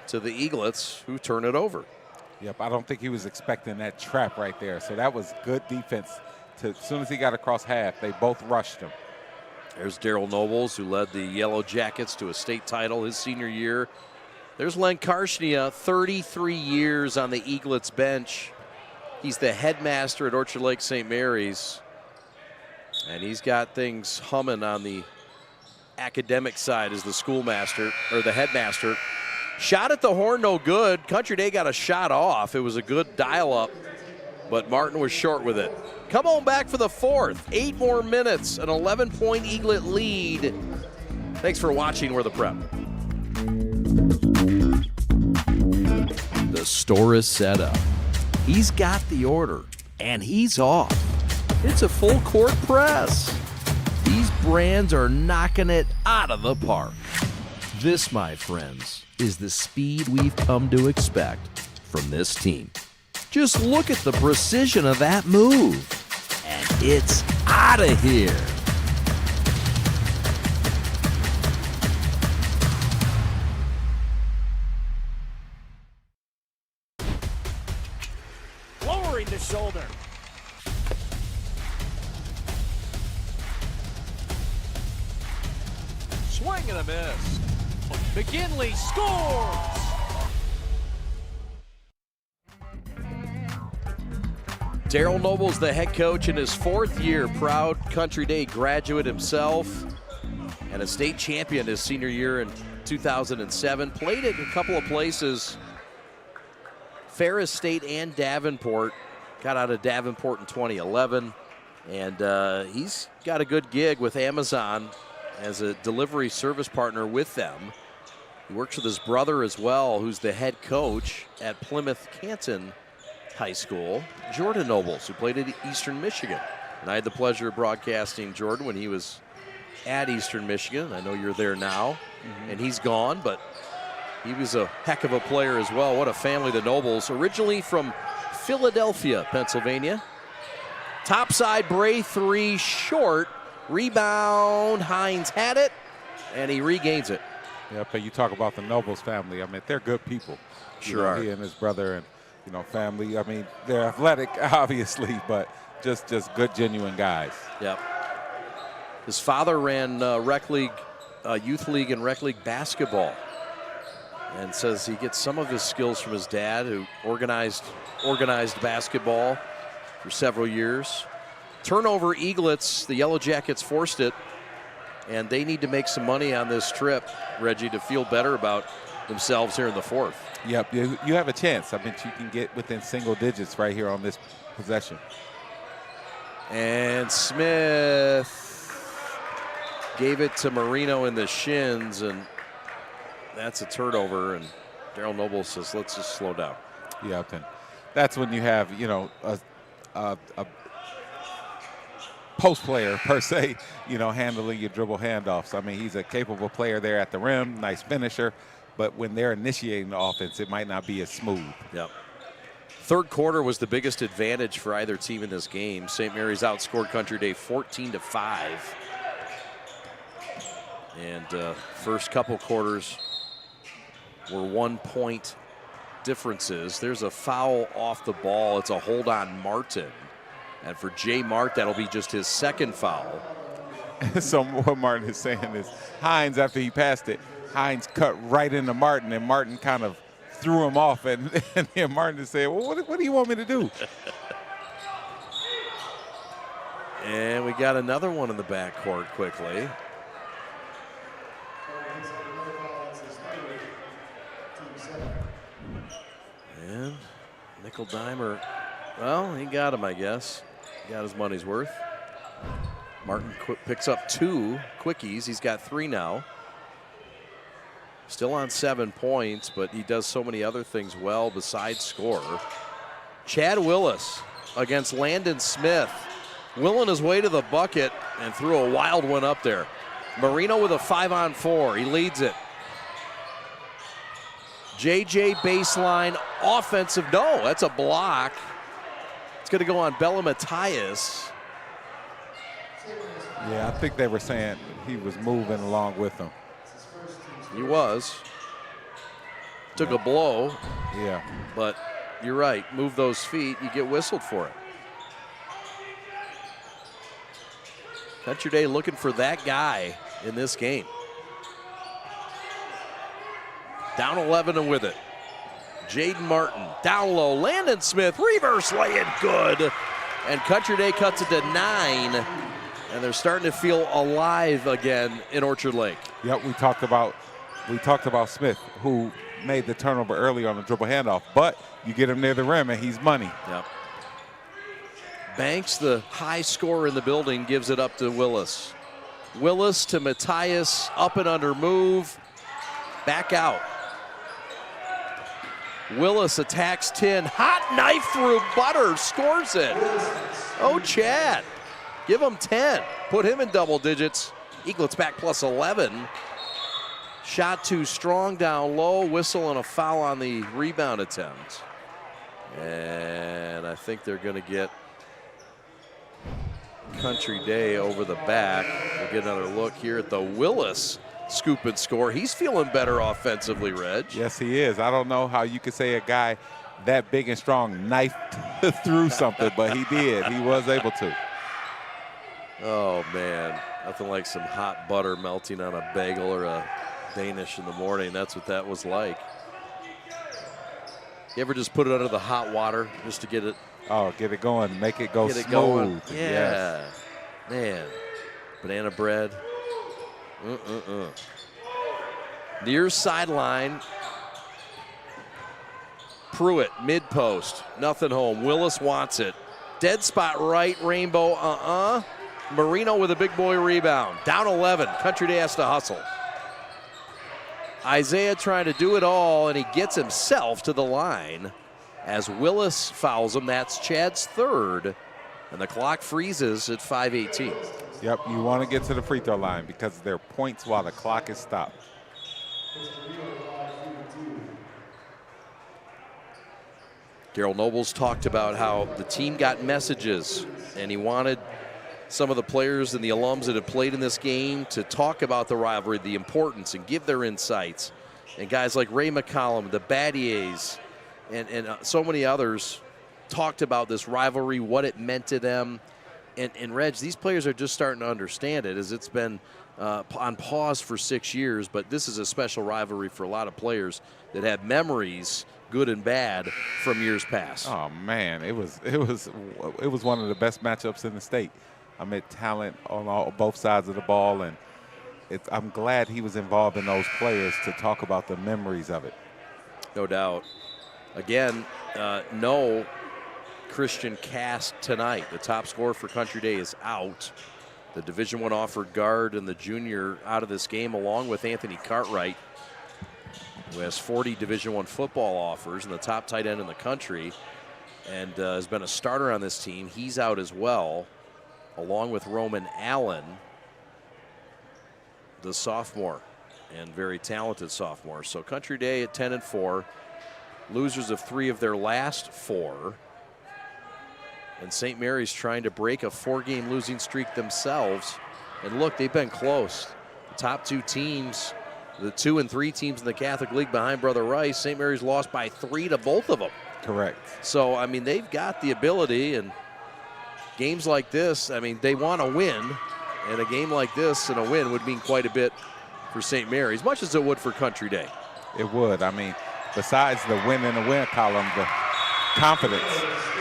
to the Eaglets, who turn it over. Yep, I don't think he was expecting that trap right there. So that was good defense as soon as he got across half, they both rushed him. There's Daryl Nobles, who led the Yellow Jackets to a state title his senior year. There's Len Karshnia, 33 years on the Eaglets bench. He's the headmaster at Orchard Lake St. Mary's. And he's got things humming on the academic side as the schoolmaster, or the headmaster. Shot at the horn, no good. Country Day got a shot off. It was a good dial-up, but Martin was short with it. Come on back for the fourth. 8 more minutes, an 11-point Eaglet lead. Thanks for watching We're the Prep. The store is set up. He's got the order, and he's off. It's a full court press. These brands are knocking it out of the park. This, my friends, is the speed we've come to expect from this team. Just look at the precision of that move. And it's out of here. Lowering the shoulder. Swing and a miss. McGinley scores! Daryl Nobles, the head coach in his 4th year, proud Country Day graduate himself, and a state champion his senior year in 2007. Played at a couple of places, Ferris State and Davenport. Got out of Davenport in 2011, and he's got a good gig with Amazon as a delivery service partner with them. He works with his brother as well, who's the head coach at Plymouth Canton High School, Jordan Nobles, who played at Eastern Michigan. And I had the pleasure of broadcasting Jordan when he was at Eastern Michigan. I know you're there now, and he's gone, but he was a heck of a player as well. What a family, the Nobles. Originally from Philadelphia, Pennsylvania. Topside Bray 3, short. Rebound, Hines had it, and he regains it. Yeah, but you talk about the Nobles family. I mean, they're good people. Sure are. He and his brother and, family. I mean, they're athletic, obviously, but just good, genuine guys. Yep. His father ran rec league, youth league and rec league basketball, and says he gets some of his skills from his dad, who organized basketball for several years. Turnover Eaglets, the Yellow Jackets forced it, and they need to make some money on this trip, Reggie, to feel better about themselves here in the fourth. Yep, you have a chance. I mean, you can get within single digits right here on this possession. And Smith gave it to Marino in the shins, and that's a turnover, and Daryl Noble says, let's just slow down. Yep, and that's when you have, a post player per se, handling your dribble handoffs. I mean, he's a capable player there at the rim, nice finisher, but when they're initiating the offense, it might not be as smooth. Yep. Third quarter was the biggest advantage for either team in this game. St. Mary's outscored Country Day 14-5. And first couple quarters were 1-point differences. There's a foul off the ball. It's a hold on Martin. And for Jay Mart, that'll be just his second foul. So what Martin is saying is Hines, after he passed it, Hines cut right into Martin, and Martin kind of threw him off. And then Martin is saying, well, what do you want me to do? And we got another one in the backcourt quickly. And nickel dimer, well, he got him, I guess. Got his money's worth. Martin picks up 2 quickies. He's got 3 now. Still on 7 points, but he does so many other things well besides score. Chad Willis against Landon Smith. Willing his way to the bucket and threw a wild one up there. Marino with a 5-on-4. He leads it. JJ baseline offensive. No, that's a block. It's going to go on Bella Matthias. Yeah, I think they were saying he was moving along with them. He was. Took a blow. Yeah. But you're right. Move those feet, you get whistled for it. Country Day looking for that guy in this game. Down 11 and with it. Jaden Martin, down low. Landon Smith, reverse lay-in, good. And Country Day cuts it to 9. And they're starting to feel alive again in Orchard Lake. Yep, we talked about Smith, who made the turnover early on the dribble handoff, but you get him near the rim and he's money. Yep. Banks, the high scorer in the building, gives it up to Willis. Willis to Matthias, up and under move, back out. Willis attacks 10, hot knife through butter, scores it. Oh, Chad, give him 10, put him in double digits. Eaglets back plus 11. Shot too strong down low, whistle and a foul on the rebound attempt. And I think they're gonna get Country Day over the back. We'll get another look here at the Willis scoop and score. He's feeling better offensively, Reg. Yes, he is. I don't know how you could say a guy that big and strong knifed through something, but he did. He was able to. Oh, man. Nothing like some hot butter melting on a bagel or a Danish in the morning. That's what that was like. You ever just put it under the hot water just to get it? Oh, get it going. Make it go get smooth. It going. Yeah. Yes. Man. Banana bread. Near sideline. Pruitt, mid-post. Nothing home. Willis wants it. Dead spot right. Rainbow, Marino with a big boy rebound. Down 11. Country Day has to hustle. Isaiah trying to do it all, and he gets himself to the line as Willis fouls him. That's Chad's third, and the clock freezes at 5:18. Yep, you want to get to the free throw line because they're points while the clock is stopped. Daryl Nobles talked about how the team got messages, and he wanted some of the players and the alums that have played in this game to talk about the rivalry, the importance, and give their insights. And guys like Ray McCollum, the Battiers, and so many others talked about this rivalry, what it meant to them. And Reg, these players are just starting to understand it, as it's been on pause for 6 years, but this is a special rivalry for a lot of players that have memories, good and bad, from years past. Oh man, it was one of the best matchups in the state. I met talent on both sides of the ball, and I'm glad he was involved in those players to talk about the memories of it. No doubt. Again, no Christian Cast tonight. The top scorer for Country Day is out. The Division I offered guard and the junior out of this game, along with Anthony Cartwright, who has 40 Division I football offers and the top tight end in the country, and has been a starter on this team. He's out as well, along with Roman Allen, the sophomore, and very talented sophomore. So Country Day at 10-4, losers of 3 of their last 4. And St. Mary's trying to break a 4-game losing streak themselves. And look, they've been close. The top 2 teams, the 2 and 3 teams in the Catholic League behind Brother Rice, St. Mary's lost by 3 to both of them. Correct. So, I mean, they've got the ability, and games like this, I mean, they want to win. And a game like this and a win would mean quite a bit for St. Mary's, much as it would for Country Day. It would. I mean, besides the win in the win column, the confidence.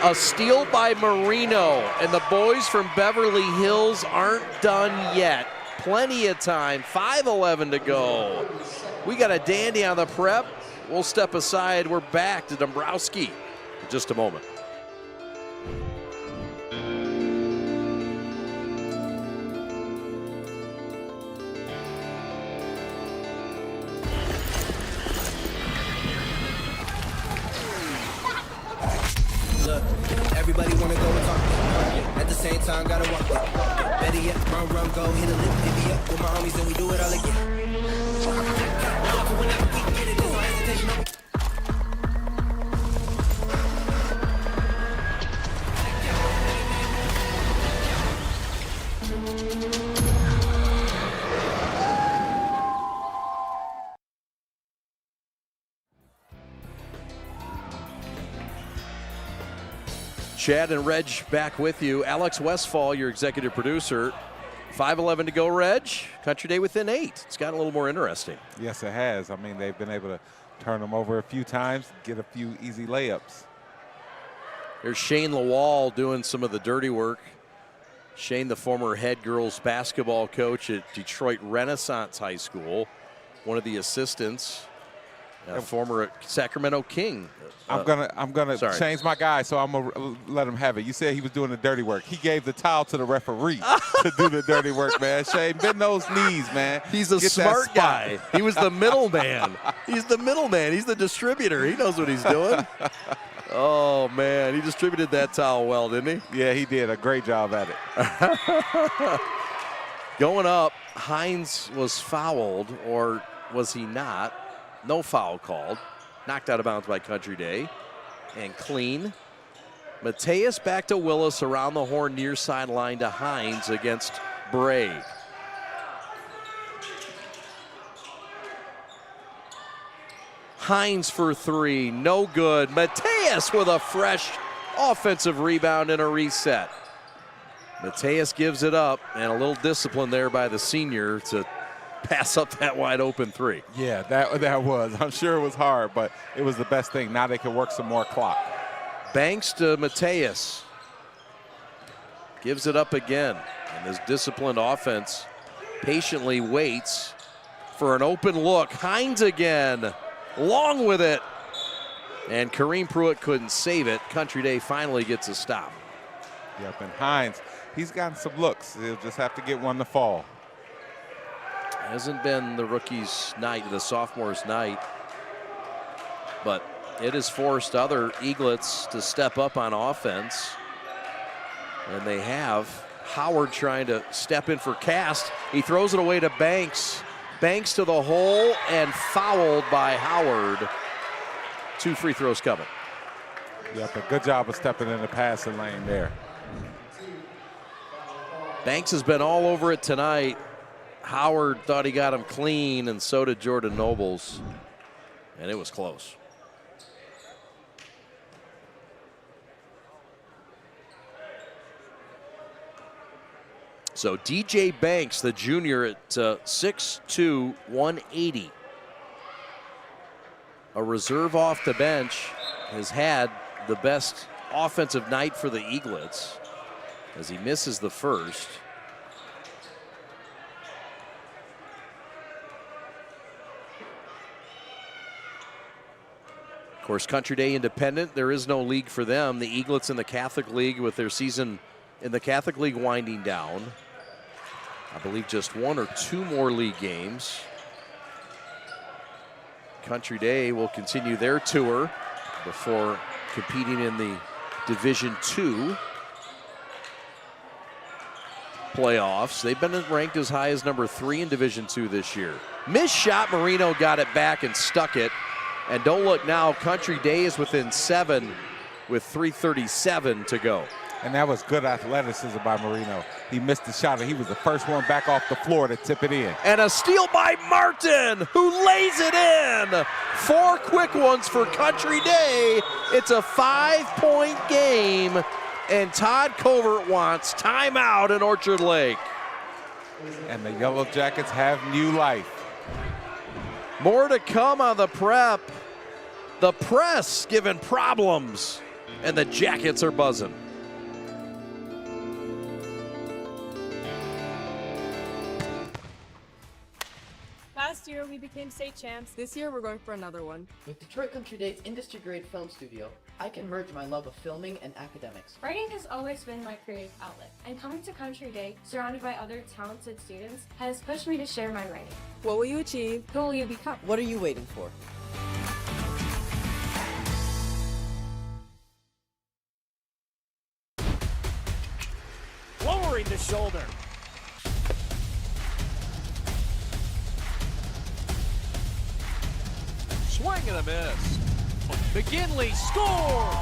A steal by Marino, and the boys from Beverly Hills aren't done yet. Plenty of time, 5:11 to go. We got a dandy on the prep. We'll step aside. We're back to Dombrowski in just a moment. Look, everybody wanna go and talk it. At the same time, gotta walk it. Better yet, run, go, hit a lick, divvy up with my homies, and we do it all again. Whenever we can get it, there's no hesitation. Chad and Reg back with you. Alex Westfall, your executive producer 5:11 to go, Reg. Country Day within 8. It's gotten a little more interesting. Yes, it has. I mean, they've been able to turn them over a few times, get a few easy layups. There's Shane Lawal doing some of the dirty work. Shane, the former head girls basketball coach at Detroit Renaissance High School, one of the assistants, former Sacramento King. I'm gonna change my guy, so I'm gonna let him have it. You said he was doing the dirty work. He gave the towel to the referee to do the dirty work, man. Shane, bend those knees, man. He's a smart guy. He was the middleman. He's the middleman. He's the distributor. He knows what he's doing. Oh, man. He distributed that towel well, didn't he? Yeah, he did a great job at it. Going up, Hines was fouled, or was he not? No foul called. Knocked out of bounds by Country Day. And clean. Mateus back to Willis around the horn near sideline to Hines against Bray. Hines for three, no good. Mateus with a fresh offensive rebound and a reset. Mateus gives it up, and a little discipline there by the senior to pass up that wide open three. Yeah, that was. I'm sure it was hard, but it was the best thing. Now they can work some more clock. Banks to Mateus. Gives it up again. And this disciplined offense patiently waits for an open look. Hines again. Long with it. And Kareem Pruitt couldn't save it. Country Day finally gets a stop. Yep, and Hines, he's gotten some looks. He'll just have to get one to fall. Hasn't been the rookie's night, the sophomore's night. But it has forced other Eaglets to step up on offense. And they have. Howard trying to step in for Cast. He throws it away to Banks. Banks to the hole and fouled by Howard. 2 free throws coming. Yep, a good job of stepping in the passing lane there. Banks has been all over it tonight. Howard thought he got him clean, and so did Jordan Nobles. And it was close. So DJ Banks, the junior, at 6'2", 180. A reserve off the bench, has had the best offensive night for the Eaglets as he misses the first. Of course, Country Day independent, there is no league for them. The Eaglets in the Catholic League with their season in the Catholic League winding down. I believe just 1 or 2 more league games. Country Day will continue their tour before competing in the Division II playoffs. They've been ranked as high as number 3 in Division II this year. Missed shot, Marino got it back and stuck it. And don't look now, Country Day is within 7 with 3:37 to go. And that was good athleticism by Marino. He missed the shot, and he was the first one back off the floor to tip it in. And a steal by Martin, who lays it in. 4 quick ones for Country Day. It's a 5-point game, and Todd Covert wants timeout in Orchard Lake. And the Yellow Jackets have new life. More to come on the prep. The press giving problems, and the Jackets are buzzing. Last year, we became state champs. This year, we're going for another one. With Detroit Country Day's industry-grade film studio, I can merge my love of filming and academics. Writing has always been my creative outlet, and coming to Country Day, surrounded by other talented students, has pushed me to share my writing. What will you achieve? Who will you become? What are you waiting for? Lowering the shoulder. Swing and a miss. McGinley scores!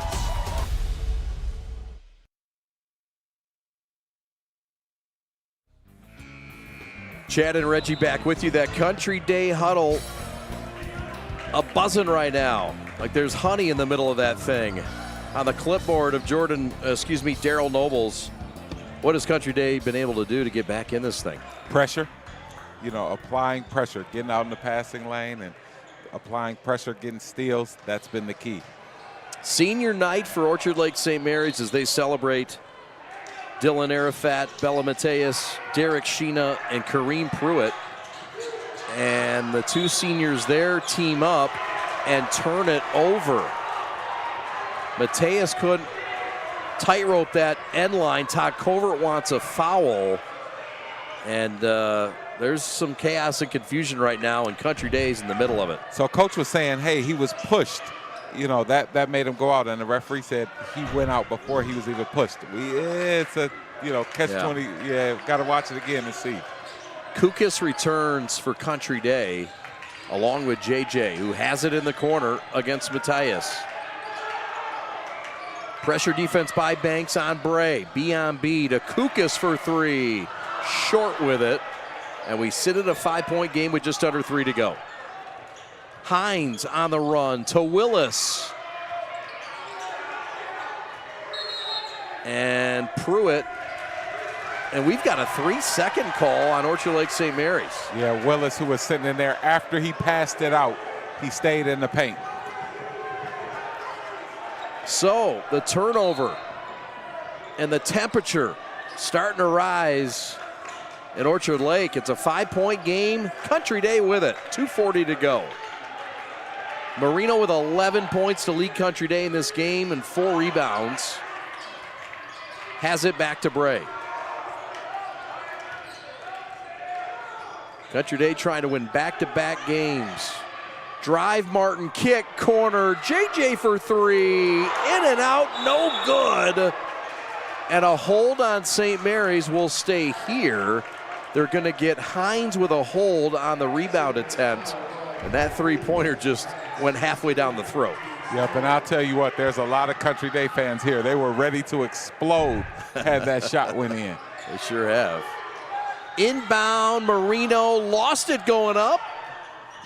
Chad and Reggie back with you. That Country Day huddle, a buzzing right now. Like there's honey in the middle of that thing. On the clipboard of Daryl Nobles. What has Country Day been able to do to get back in this thing? Pressure, applying pressure, getting out in the passing lane and applying pressure, getting steals. That's been the key. Senior night for Orchard Lake St. Mary's as they celebrate Dylan Arafat, Bella Mateus, Derek Sheena, and Kareem Pruitt. And the two seniors there team up and turn it over. Mateus couldn't tightrope that end line. Todd Covert wants a foul. And there's some chaos and confusion right now, and Country Day's in the middle of it. So Coach was saying, hey, he was pushed. That made him go out, and the referee said he went out before he was even pushed. It's a, catch-20. Yeah, got to watch it again and see. Kukas returns for Country Day, along with JJ, who has it in the corner against Matthias. Pressure defense by Banks on Bray. B on B to Kukas for three. Short with it. And we sit at a 5-point game with just under 3 to go. Hines on the run to Willis. And Pruitt. And we've got a 3-second call on Orchard Lake St. Mary's. Yeah, Willis, who was sitting in there after he passed it out, he stayed in the paint. So the turnover and the temperature starting to rise in Orchard Lake. It's a 5-point game. Country Day with it. 2:40 to go. Marino with 11 points to lead Country Day in this game and 4 rebounds. Has it back to Bray. Country Day trying to win back-to-back games. Drive, Martin, kick, corner, JJ for three, in and out, no good. And a hold on St. Mary's will stay here. They're gonna get Hines with a hold on the rebound attempt. And that three-pointer just went halfway down the throat. Yep, and I'll tell you what, there's a lot of Country Day fans here. They were ready to explode had that shot went in. They sure have. Inbound, Marino lost it going up.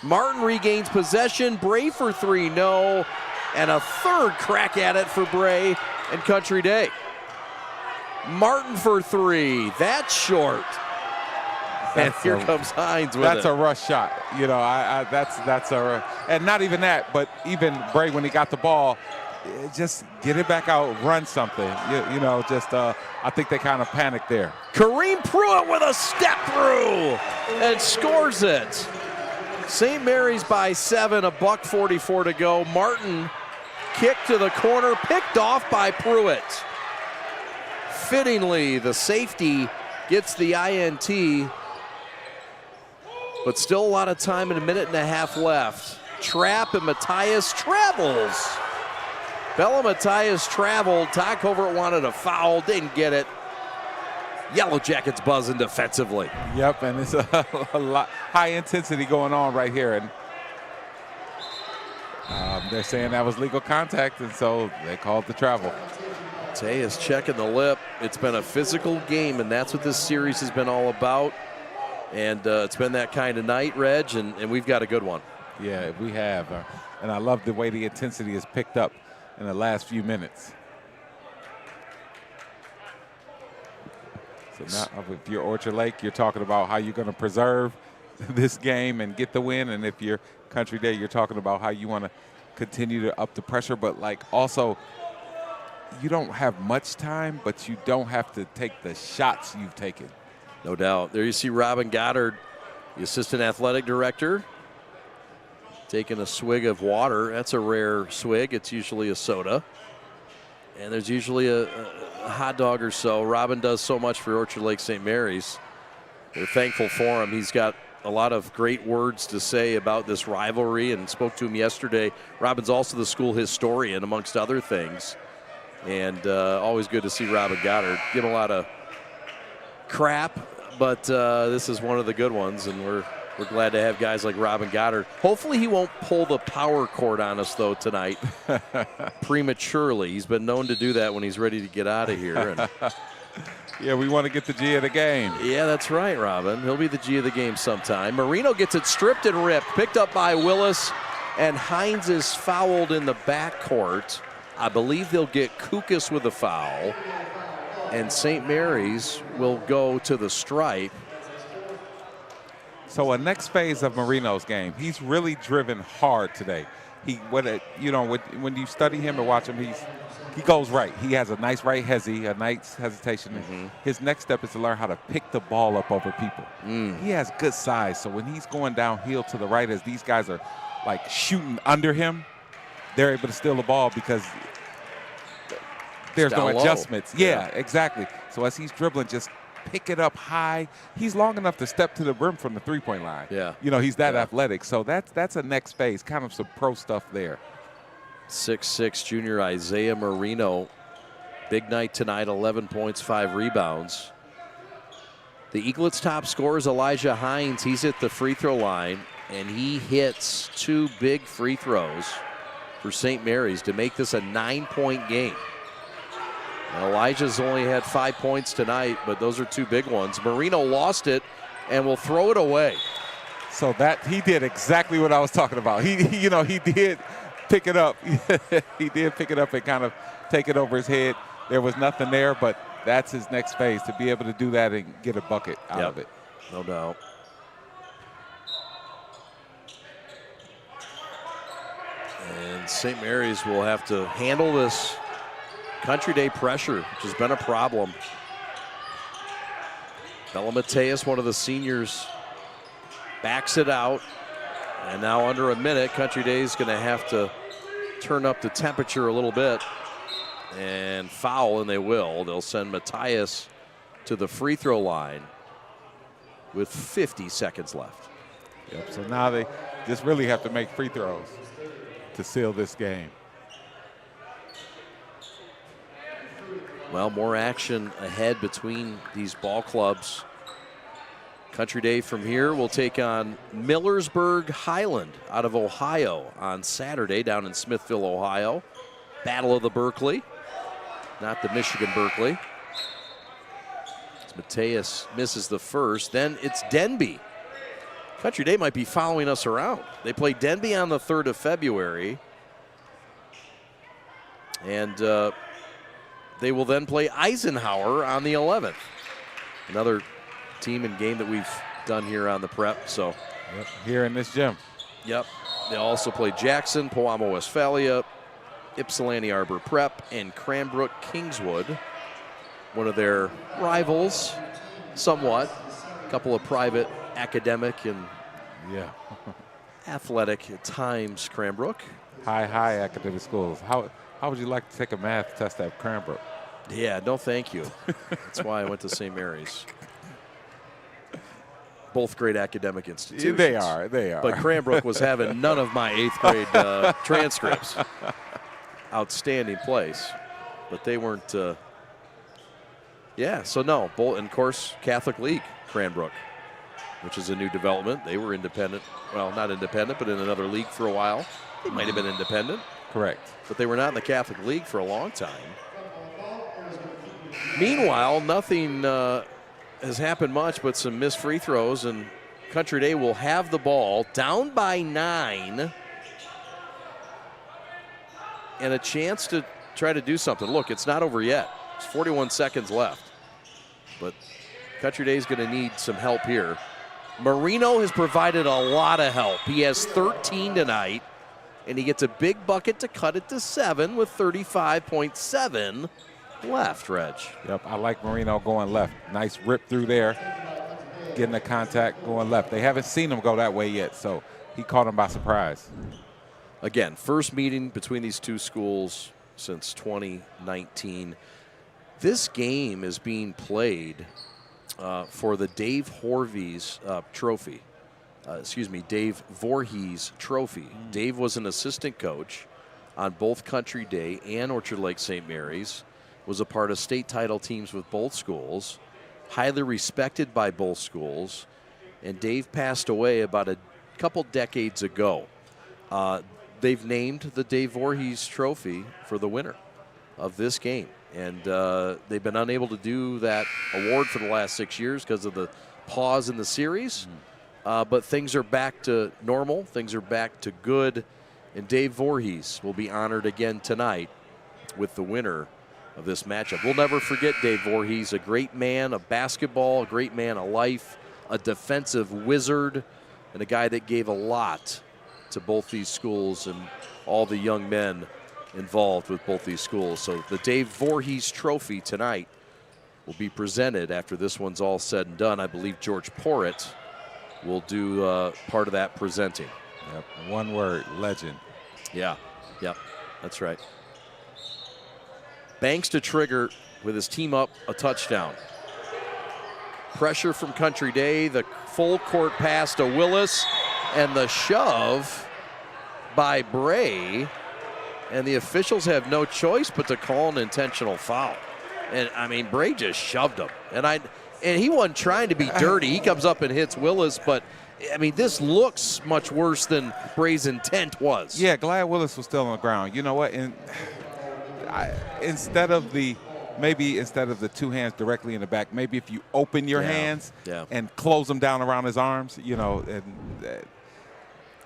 Martin regains possession. Bray for three, no. And a third crack at it for Bray and Country Day. Martin for three, that's short. And here comes Hines with that's it. A rush shot. That's a, and not even that, but even Bray, when he got the ball, just get it back out, run something. I think they kind of panicked there. Kareem Pruitt with a step through and scores it. St. Mary's by 7, $1:44 to go. Martin kick to the corner, picked off by Pruitt. Fittingly, the safety gets the INT, but still a lot of time and a minute and a half left. Trap and Matthias travels. Bella Matthias traveled. Todd Covert wanted a foul, didn't get it. Yellow Jackets buzzing defensively. Yep, and it's a lot high intensity going on right here. And they're saying that was legal contact, and so they called the travel. Matthias checking the lip. It's been a physical game, and that's what this series has been all about. And it's been that kind of night, Reg, and we've got a good one. Yeah, we have. And I love the way the intensity is picked up in the last few minutes. So now, if you're Orchard Lake, you're talking about how you're going to preserve this game and get the win. And if you're Country Day, you're talking about how you want to continue to up the pressure. But, also, you don't have much time, but you don't have to take the shots you've taken. No doubt. There you see Robin Goddard, the assistant athletic director, taking a swig of water. That's a rare swig. It's usually a soda. And there's usually a hot dog or so. Robin does so much for Orchard Lake St. Mary's. They're thankful for him. He's got a lot of great words to say about this rivalry and spoke to him yesterday. Robin's also the school historian, amongst other things. And always good to see Robin Goddard. Give him a lot of crap, but this is one of the good ones, and we're glad to have guys like Robin Goddard. Hopefully he won't pull the power cord on us, though, tonight prematurely. He's been known to do that when he's ready to get out of here. And yeah, we want to get the G of the game. Yeah, that's right, Robin. He'll be the G of the game sometime. Marino gets it stripped and ripped, picked up by Willis, and Hines is fouled in the backcourt. I believe they'll get Kukas with a foul. And St. Mary's will go to the stripe. So a next phase of Marino's game, he's really driven hard today. When you study him and watch him, he goes right. He has a nice right a nice hesitation. Mm-hmm. His next step is to learn how to pick the ball up over people. He has good size, so when he's going downhill to the right, as these guys are like shooting under him, they're able to steal the ball because there's no adjustments. Yeah, exactly. So as he's dribbling, just pick it up high. He's long enough to step to the rim from the three-point line. Yeah. He's that athletic. So that's a next phase, kind of some pro stuff there. 6'6" junior Isaiah Marino. Big night tonight, 11 points, 5 rebounds. The Eaglets' top scorer is Elijah Hines. He's at the free throw line, and he hits 2 big free throws for St. Mary's to make this a 9-point game. And Elijah's only had 5 points tonight, but those are 2 big ones. Marino lost it and will throw it away. So he did exactly what I was talking about. He did pick it up. He did pick it up and kind of take it over his head. There was nothing there, but that's his next phase, to be able to do that and get a bucket out of it. No doubt. And St. Mary's will have to handle this Country Day pressure, which has been a problem. Bella Mateus, one of the seniors, backs it out. And now under a minute, Country Day is going to have to turn up the temperature a little bit and foul, and they will. They'll send Mateus to the free throw line with 50 seconds left. Yep, so now they just really have to make free throws to seal this game. Well, more action ahead between these ball clubs. Country Day from here will take on Millersburg Highland out of Ohio on Saturday down in Smithville, Ohio. Battle of the Berkeley, not the Michigan Berkeley. As Mateus misses the first, then it's Denby. Country Day might be following us around. They play Denby on the 3rd of February. And they will then play Eisenhower on the 11th. Another team and game that we've done here on the Prep. So here in this gym. Yep. They also play Jackson, Poamo Westphalia, Ypsilanti Arbor Prep, and Cranbrook Kingswood. One of their rivals, somewhat. A couple of private, academic, and athletic at times, Cranbrook. High academic schools. How would you like to take a math test at Cranbrook? Yeah, no thank you. That's why I went to St. Mary's. Both great academic institutions. They are. But Cranbrook was having none of my 8th grade transcripts. Outstanding place. But they weren't, so no. Both, and of course, Catholic League, Cranbrook, which is a new development. They were independent. Well, not independent, but in another league for a while. They might have been independent. Correct. But they were not in the Catholic League for a long time. Meanwhile, nothing has happened much but some missed free throws, and Country Day will have the ball down by 9 and a chance to try to do something. Look, it's not over yet. There's 41 seconds left. But Country Day is going to need some help here. Marino has provided a lot of help. He has 13 tonight, and he gets a big bucket to cut it to 7 with 35.7 left, Reg. Yep, I like Marino going left. Nice rip through there, getting the contact, going left. They haven't seen him go that way yet, so he caught him by surprise. Again, first meeting between these two schools since 2019. This game is being played for the Dave Voorhees Trophy. Dave Voorhees Trophy. Dave was an assistant coach on both Country Day and Orchard Lake St. Mary's. Was a part of state title teams with both schools. Highly respected by both schools. And Dave passed away about a couple decades ago. They've named the Dave Voorhees Trophy for the winner of this game. And they've been unable to do that award for the last 6 years because of the pause in the series. But things are back to normal. Things are back to good. And Dave Voorhees will be honored again tonight with the winner of this matchup. We'll never forget Dave Voorhees, a great man of basketball, a great man of life, a defensive wizard, and a guy that gave a lot to both these schools and all the young men involved with both these schools. So the Dave Voorhees Trophy tonight will be presented after this one's all said and done. I believe George Porritt will do part of that presenting. Yep. One word, legend. Yeah, yep, that's right. Banks to trigger with his team up a touchdown. Pressure from Country Day, the full court pass to Willis, and the shove by Bray. And the officials have no choice but to call an intentional foul. And I mean, Bray just shoved him. And he wasn't trying to be dirty. He comes up and hits Willis, but I mean, this looks much worse than Bray's intent was. Yeah, glad Willis was still on the ground. You know what? And instead of the two hands directly in the back, maybe if you open your hands and close them down around his arms, you know, and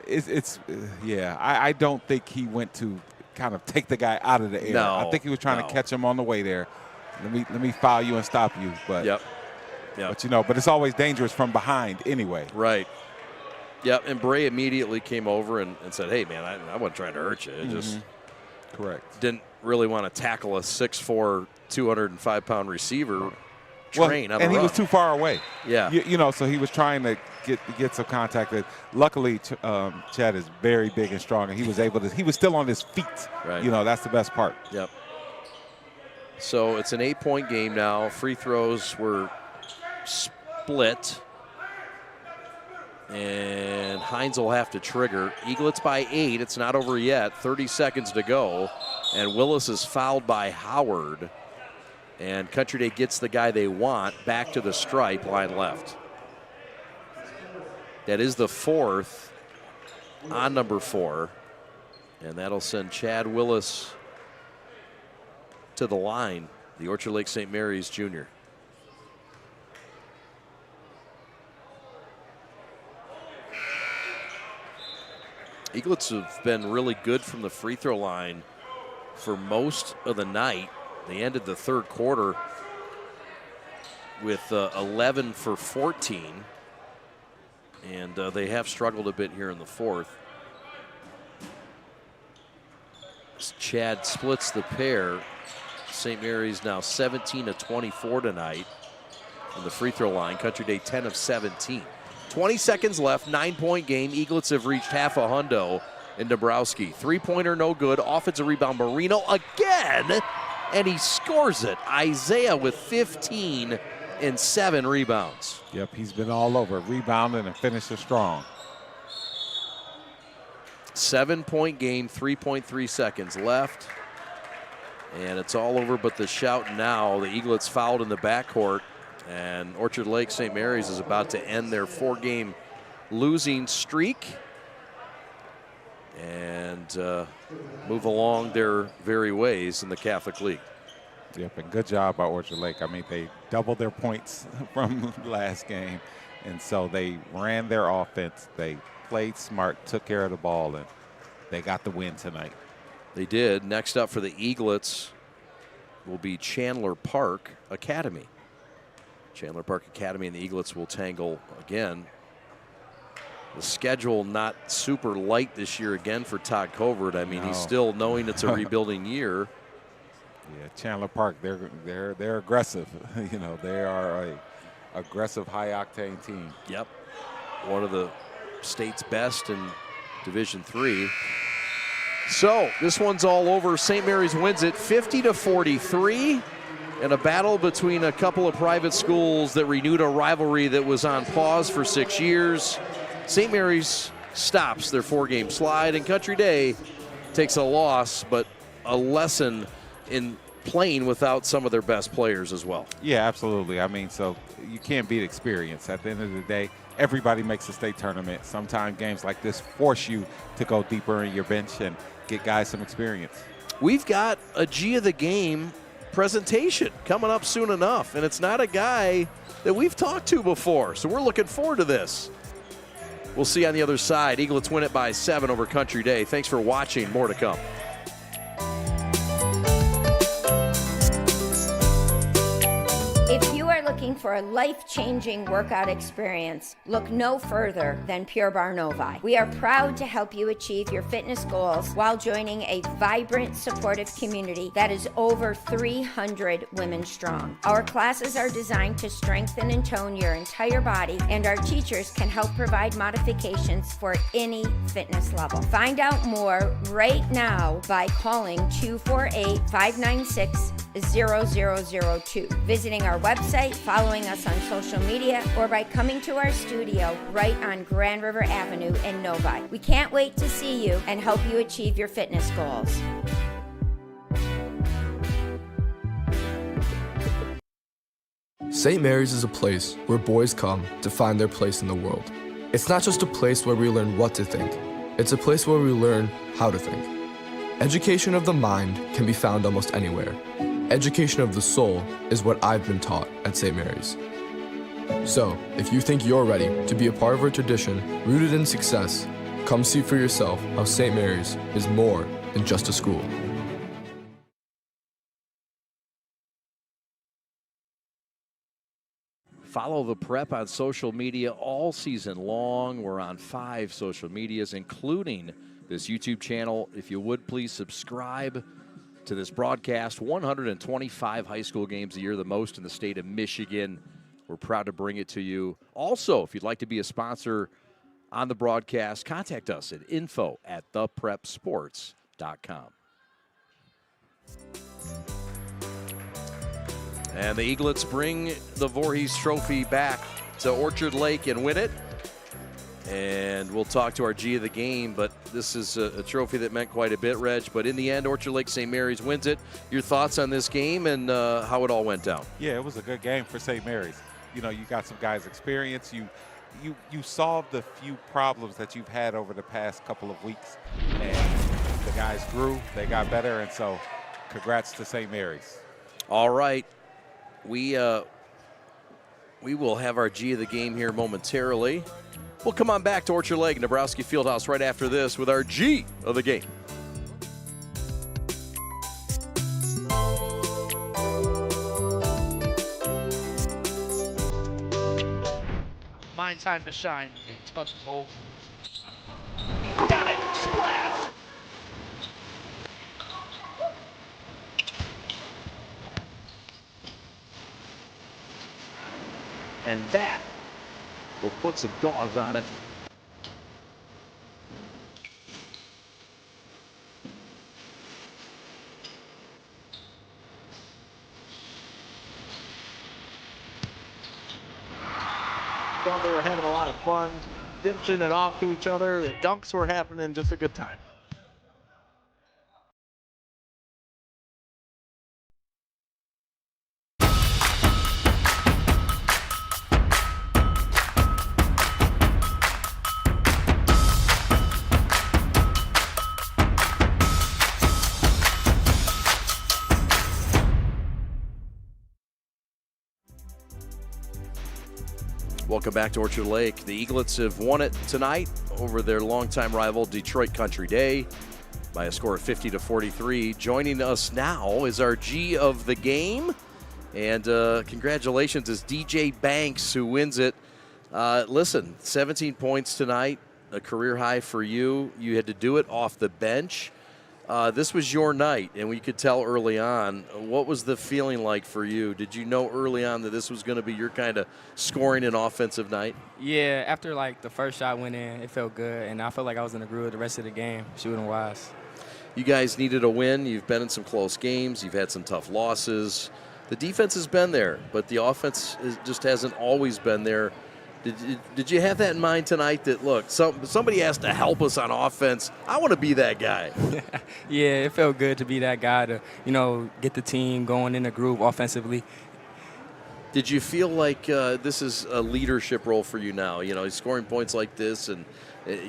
I don't think he went to kind of take the guy out of the air. No, I think he was trying to catch him on the way there. Let me foul you and stop you. But but you know, but it's always dangerous from behind anyway. Right. Yep. And Bray immediately came over and said, "Hey, man, I wasn't trying to hurt you. Just correct. Didn't really want to tackle a 6'4", 205-pound receiver." Train and he was too far away. Yeah. You know, so he was trying to get some contact. Luckily, Chad is very big and strong, and he was able to. He was still on his feet. Right. You know, that's the best part. Yep. So it's an 8-point game now. Free throws were split, and Hines will have to trigger. Eaglets by 8. It's not over yet. 30 seconds to go, and Willis is fouled by Howard. And Country Day gets the guy they want back to the stripe, line left. That is the fourth on number 4. And that'll send Chad Willis to the line, the Orchard Lake St. Mary's junior. Eaglets have been really good from the free throw line for most of the night. They ended the third quarter with 11 for 14, and they have struggled a bit here in the fourth. Chad splits the pair. St. Mary's now 17 of 24 tonight from the free throw line. Country Day 10 of 17. 20 seconds left, 9-point game. Eaglets have reached half a hundo in Dabrowski. Three-pointer no good. Offensive rebound, Marino again. And he scores it. Isaiah with 15 and 7 rebounds. Yep, he's been all over, rebounding and finishing strong. 7-point game, 3.3 seconds left. And it's all over but the shout now. The Eaglets fouled in the backcourt. And Orchard Lake St. Mary's is about to end their 4-game losing streak and move along their very ways in the Catholic League. Yep, and good job by Orchard Lake. I mean, they doubled their points from last game, and so they ran their offense. They played smart, took care of the ball, and they got the win tonight. They did. Next up for the Eaglets will be Chandler Park Academy. Chandler Park Academy and the Eaglets will tangle again. The schedule not super light this year again for Todd Covert. I mean, he's still knowing it's a rebuilding year. Yeah, Chandler Park, they're aggressive. You know, they are a aggressive, high-octane team. Yep, one of the state's best in Division III. So this one's all over. St. Mary's wins it 50-43. In a battle between a couple of private schools that renewed a rivalry that was on pause for 6 years. St. Mary's stops their 4-game slide, and Country Day takes a loss, but a lesson in playing without some of their best players as well. Yeah, absolutely. I mean, so you can't beat experience. At the end of the day, everybody makes a state tournament. Sometimes games like this force you to go deeper in your bench and get guys some experience. We've got a G of the game presentation coming up soon enough, and it's not a guy that we've talked to before, so we're looking forward to this. We'll see you on the other side. Eaglets win it by 7 over Country Day. Thanks for watching. More to come. looking for a life-changing workout experience, look no further than Pure Barre Novi. We are proud to help you achieve your fitness goals while joining a vibrant, supportive community that is over 300 women strong. Our classes are designed to strengthen and tone your entire body, and our teachers can help provide modifications for any fitness level. Find out more right now by calling 248-596-0002, visiting our website, following us on social media, or by coming to our studio right on Grand River Avenue in Novi. We can't wait to see you and help you achieve your fitness goals. St. Mary's is a place where boys come to find their place in the world. It's not just a place where we learn what to think, it's a place where we learn how to think. Education of the mind can be found almost anywhere. Education of the soul is what I've been taught at St. Mary's. So, if you think you're ready to be a part of our tradition rooted in success, come see for yourself how St. Mary's is more than just a school. Follow the Prep on social media all season long. We're on 5 social medias, including this YouTube channel. If you would, please subscribe to this broadcast. 125 high school games a year, the most in the state of Michigan. We're proud to bring it to you. Also, if you'd like to be a sponsor on the broadcast, contact us at info@theprepsports.com. And the Eaglets bring the Voorhees Trophy back to Orchard Lake and win it. And we'll talk to our G of the game, but this is a trophy that meant quite a bit, Reg. But in the end, Orchard Lake St. Mary's wins it. Your thoughts on this game and how it all went down? Yeah, it was a good game for St. Mary's. You know, you got some guys' experience. You solved the few problems that you've had over the past couple of weeks. And the guys grew, they got better, and so congrats to St. Mary's. All right. We will have our G of the game here momentarily. We'll come on back to Orchard Lake, Nebraska Fieldhouse right after this with our G of the game. My time to shine. Touch the hole. Got it! Splash! And that will put some dogs on it. Thought they were having a lot of fun, dipping it off to each other. The dunks were happening, just a good time. Welcome back to Orchard Lake. The Eaglets have won it tonight over their longtime rival, Detroit Country Day, by a score of 50-43. Joining us now is our G of the game. And congratulations is DJ Banks, who wins it. Listen, 17 points tonight, a career high for you. You had to do it off the bench. This was your night, and we could tell early on. What was the feeling like for you? Did you know early on that this was going to be your kind of scoring and offensive night? Yeah, after like the first shot went in, it felt good, and I felt like I was in the groove the rest of the game, shooting wise. You guys needed a win. You've been in some close games. You've had some tough losses. The defense has been there, but the offense just hasn't always been there. Did you have that in mind tonight that, look, somebody has to help us on offense? I want to be that guy. Yeah, it felt good to be that guy to, get the team going in the groove offensively. Did you feel like this is a leadership role for you now? Scoring points like this, and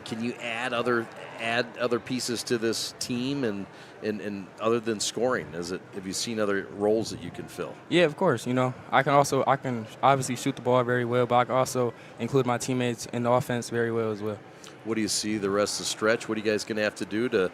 can you add other pieces to this team and other than scoring? Have you seen other roles that you can fill? Yeah, of course. I can obviously shoot the ball very well, but I can also include my teammates in the offense very well as well. What do you see the rest of the stretch? What are you guys going to have to do to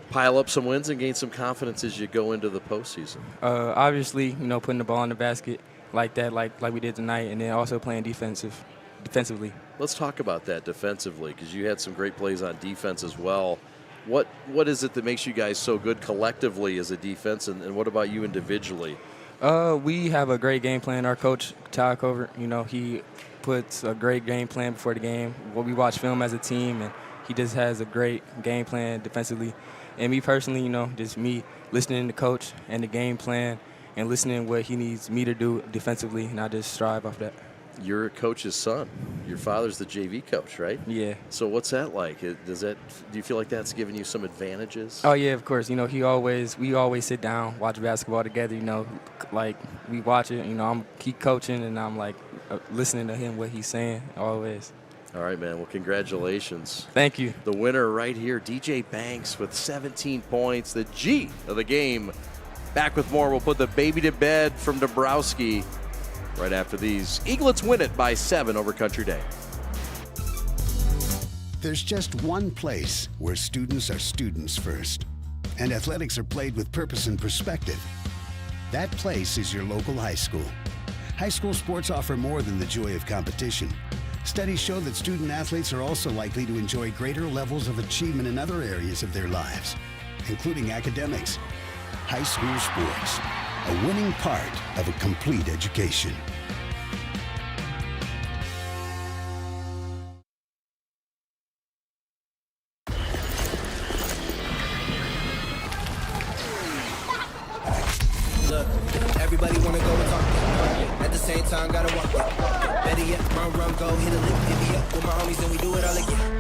pile up some wins and gain some confidence as you go into the postseason? Obviously, putting the ball in the basket like that, like we did tonight, and then also playing defensively. Let's talk about that defensively, because you had some great plays on defense as well. What is it that makes you guys so good collectively as a defense, and what about you individually? We have a great game plan. Our coach, Covert, he puts a great game plan before the game. We watch film as a team, and he just has a great game plan defensively. And me personally, just me listening to coach and the game plan and listening to what he needs me to do defensively, and I just strive off that. You're a coach's son. Your father's the JV coach, right? Yeah. So what's that like? Do you feel like that's giving you some advantages? Oh yeah, of course. We always sit down, watch basketball together. Like we watch it. I'm keep coaching, and I'm like listening to him what he's saying always. All right, man. Well, congratulations. Thank you. The winner right here, DJ Banks with 17 points, the G of the game. Back with more. We'll put the baby to bed from Dombrowski right after these. Eaglets win it by 7 over Country Day. There's just one place where students are students first, and athletics are played with purpose and perspective. That place is your local high school. High school sports offer more than the joy of competition. Studies show that student athletes are also likely to enjoy greater levels of achievement in other areas of their lives, including academics. High school sports, a winning part of a complete education. Look, everybody wanna go and talk it. At the same time, gotta walk it. Better yet, run, go, hit a lick, divvy up with my homies, and we do it all again.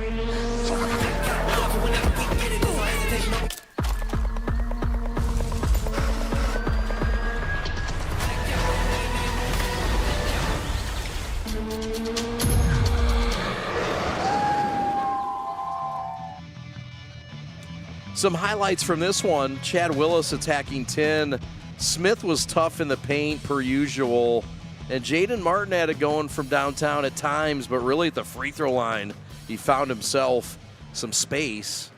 Some highlights from this one. Chad Willis attacking 10. Smith was tough in the paint per usual. And Jaden Martin had it going from downtown at times, but really at the free throw line, he found himself some space.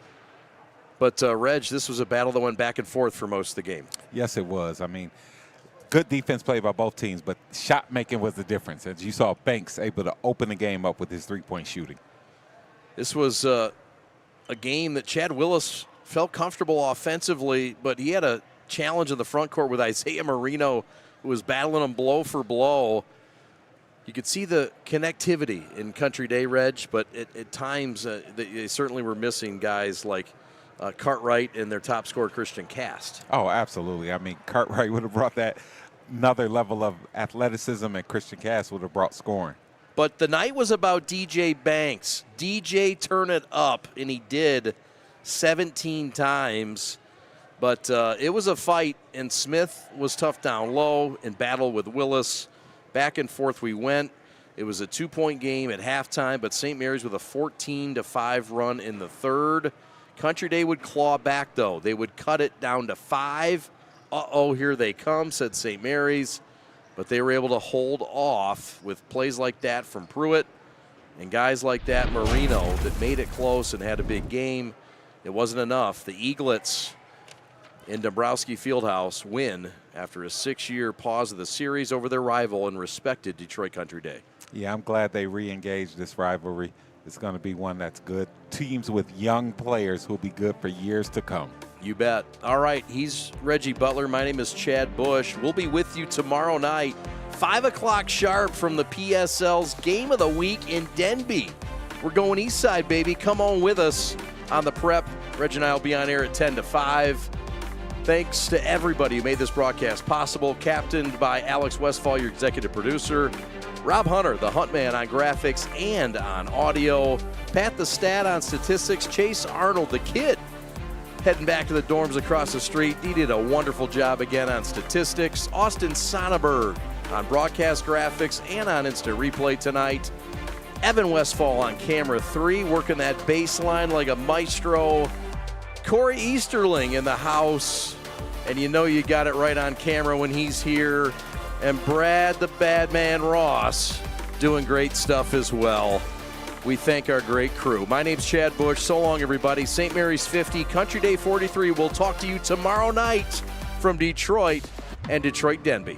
But, Reg, this was a battle that went back and forth for most of the game. Yes, it was. I mean, good defense play by both teams, but shot making was the difference. As you saw, Banks able to open the game up with his three-point shooting. This was a game that Chad Willis felt comfortable offensively, but he had a challenge in the front court with Isaiah Marino, who was battling him blow for blow. You could see the connectivity in Country Day, Reg, but at times they certainly were missing guys like Cartwright and their top scorer, Christian Cast. Oh, absolutely. I mean, Cartwright would have brought that another level of athleticism, and Christian Cast would have brought scoring. But the night was about DJ Banks. DJ, turn it up, and he did 17 times. But it was a fight, and Smith was tough down low in battle with Willis. Back and forth we went. It was a 2-point game at halftime, but St. Mary's with a 14-5 run in the third. Country Day would claw back, though. They would cut it down to 5. Uh-oh, here they come, said St. Mary's. But they were able to hold off with plays like that from Pruitt and guys like that, Marino, that made it close and had a big game. It wasn't enough. The Eaglets in Dombrowski Fieldhouse win after a 6-year pause of the series over their rival and respected Detroit Country Day. Yeah, I'm glad they re-engaged this rivalry. It's going to be one that's good. Teams with young players who will be good for years to come. You bet. All right, he's Reggie Butler. My name is Chad Bush. We'll be with you tomorrow night, 5 o'clock sharp from the PSL's Game of the Week in Denby. We're going east side, baby. Come on with us on the prep. Reggie and I will be on air at 10 to 5. Thanks to everybody who made this broadcast possible, captained by Alex Westfall, your executive producer. Rob Hunter, the Hunt Man, on graphics and on audio. Pat the Stat on statistics. Chase Arnold, the kid, heading back to the dorms across the street. He did a wonderful job again on statistics. Austin Sonnenberg on broadcast graphics and on instant replay tonight. Evan Westfall on camera 3, working that baseline like a maestro. Corey Easterling in the house, and you know you got it right on camera when he's here. And Brad the Bad Man Ross doing great stuff as well. We thank our great crew. My name's Chad Bush. So long, everybody. St. Mary's 50, Country Day 43. We'll talk to you tomorrow night from Detroit and Detroit Denby.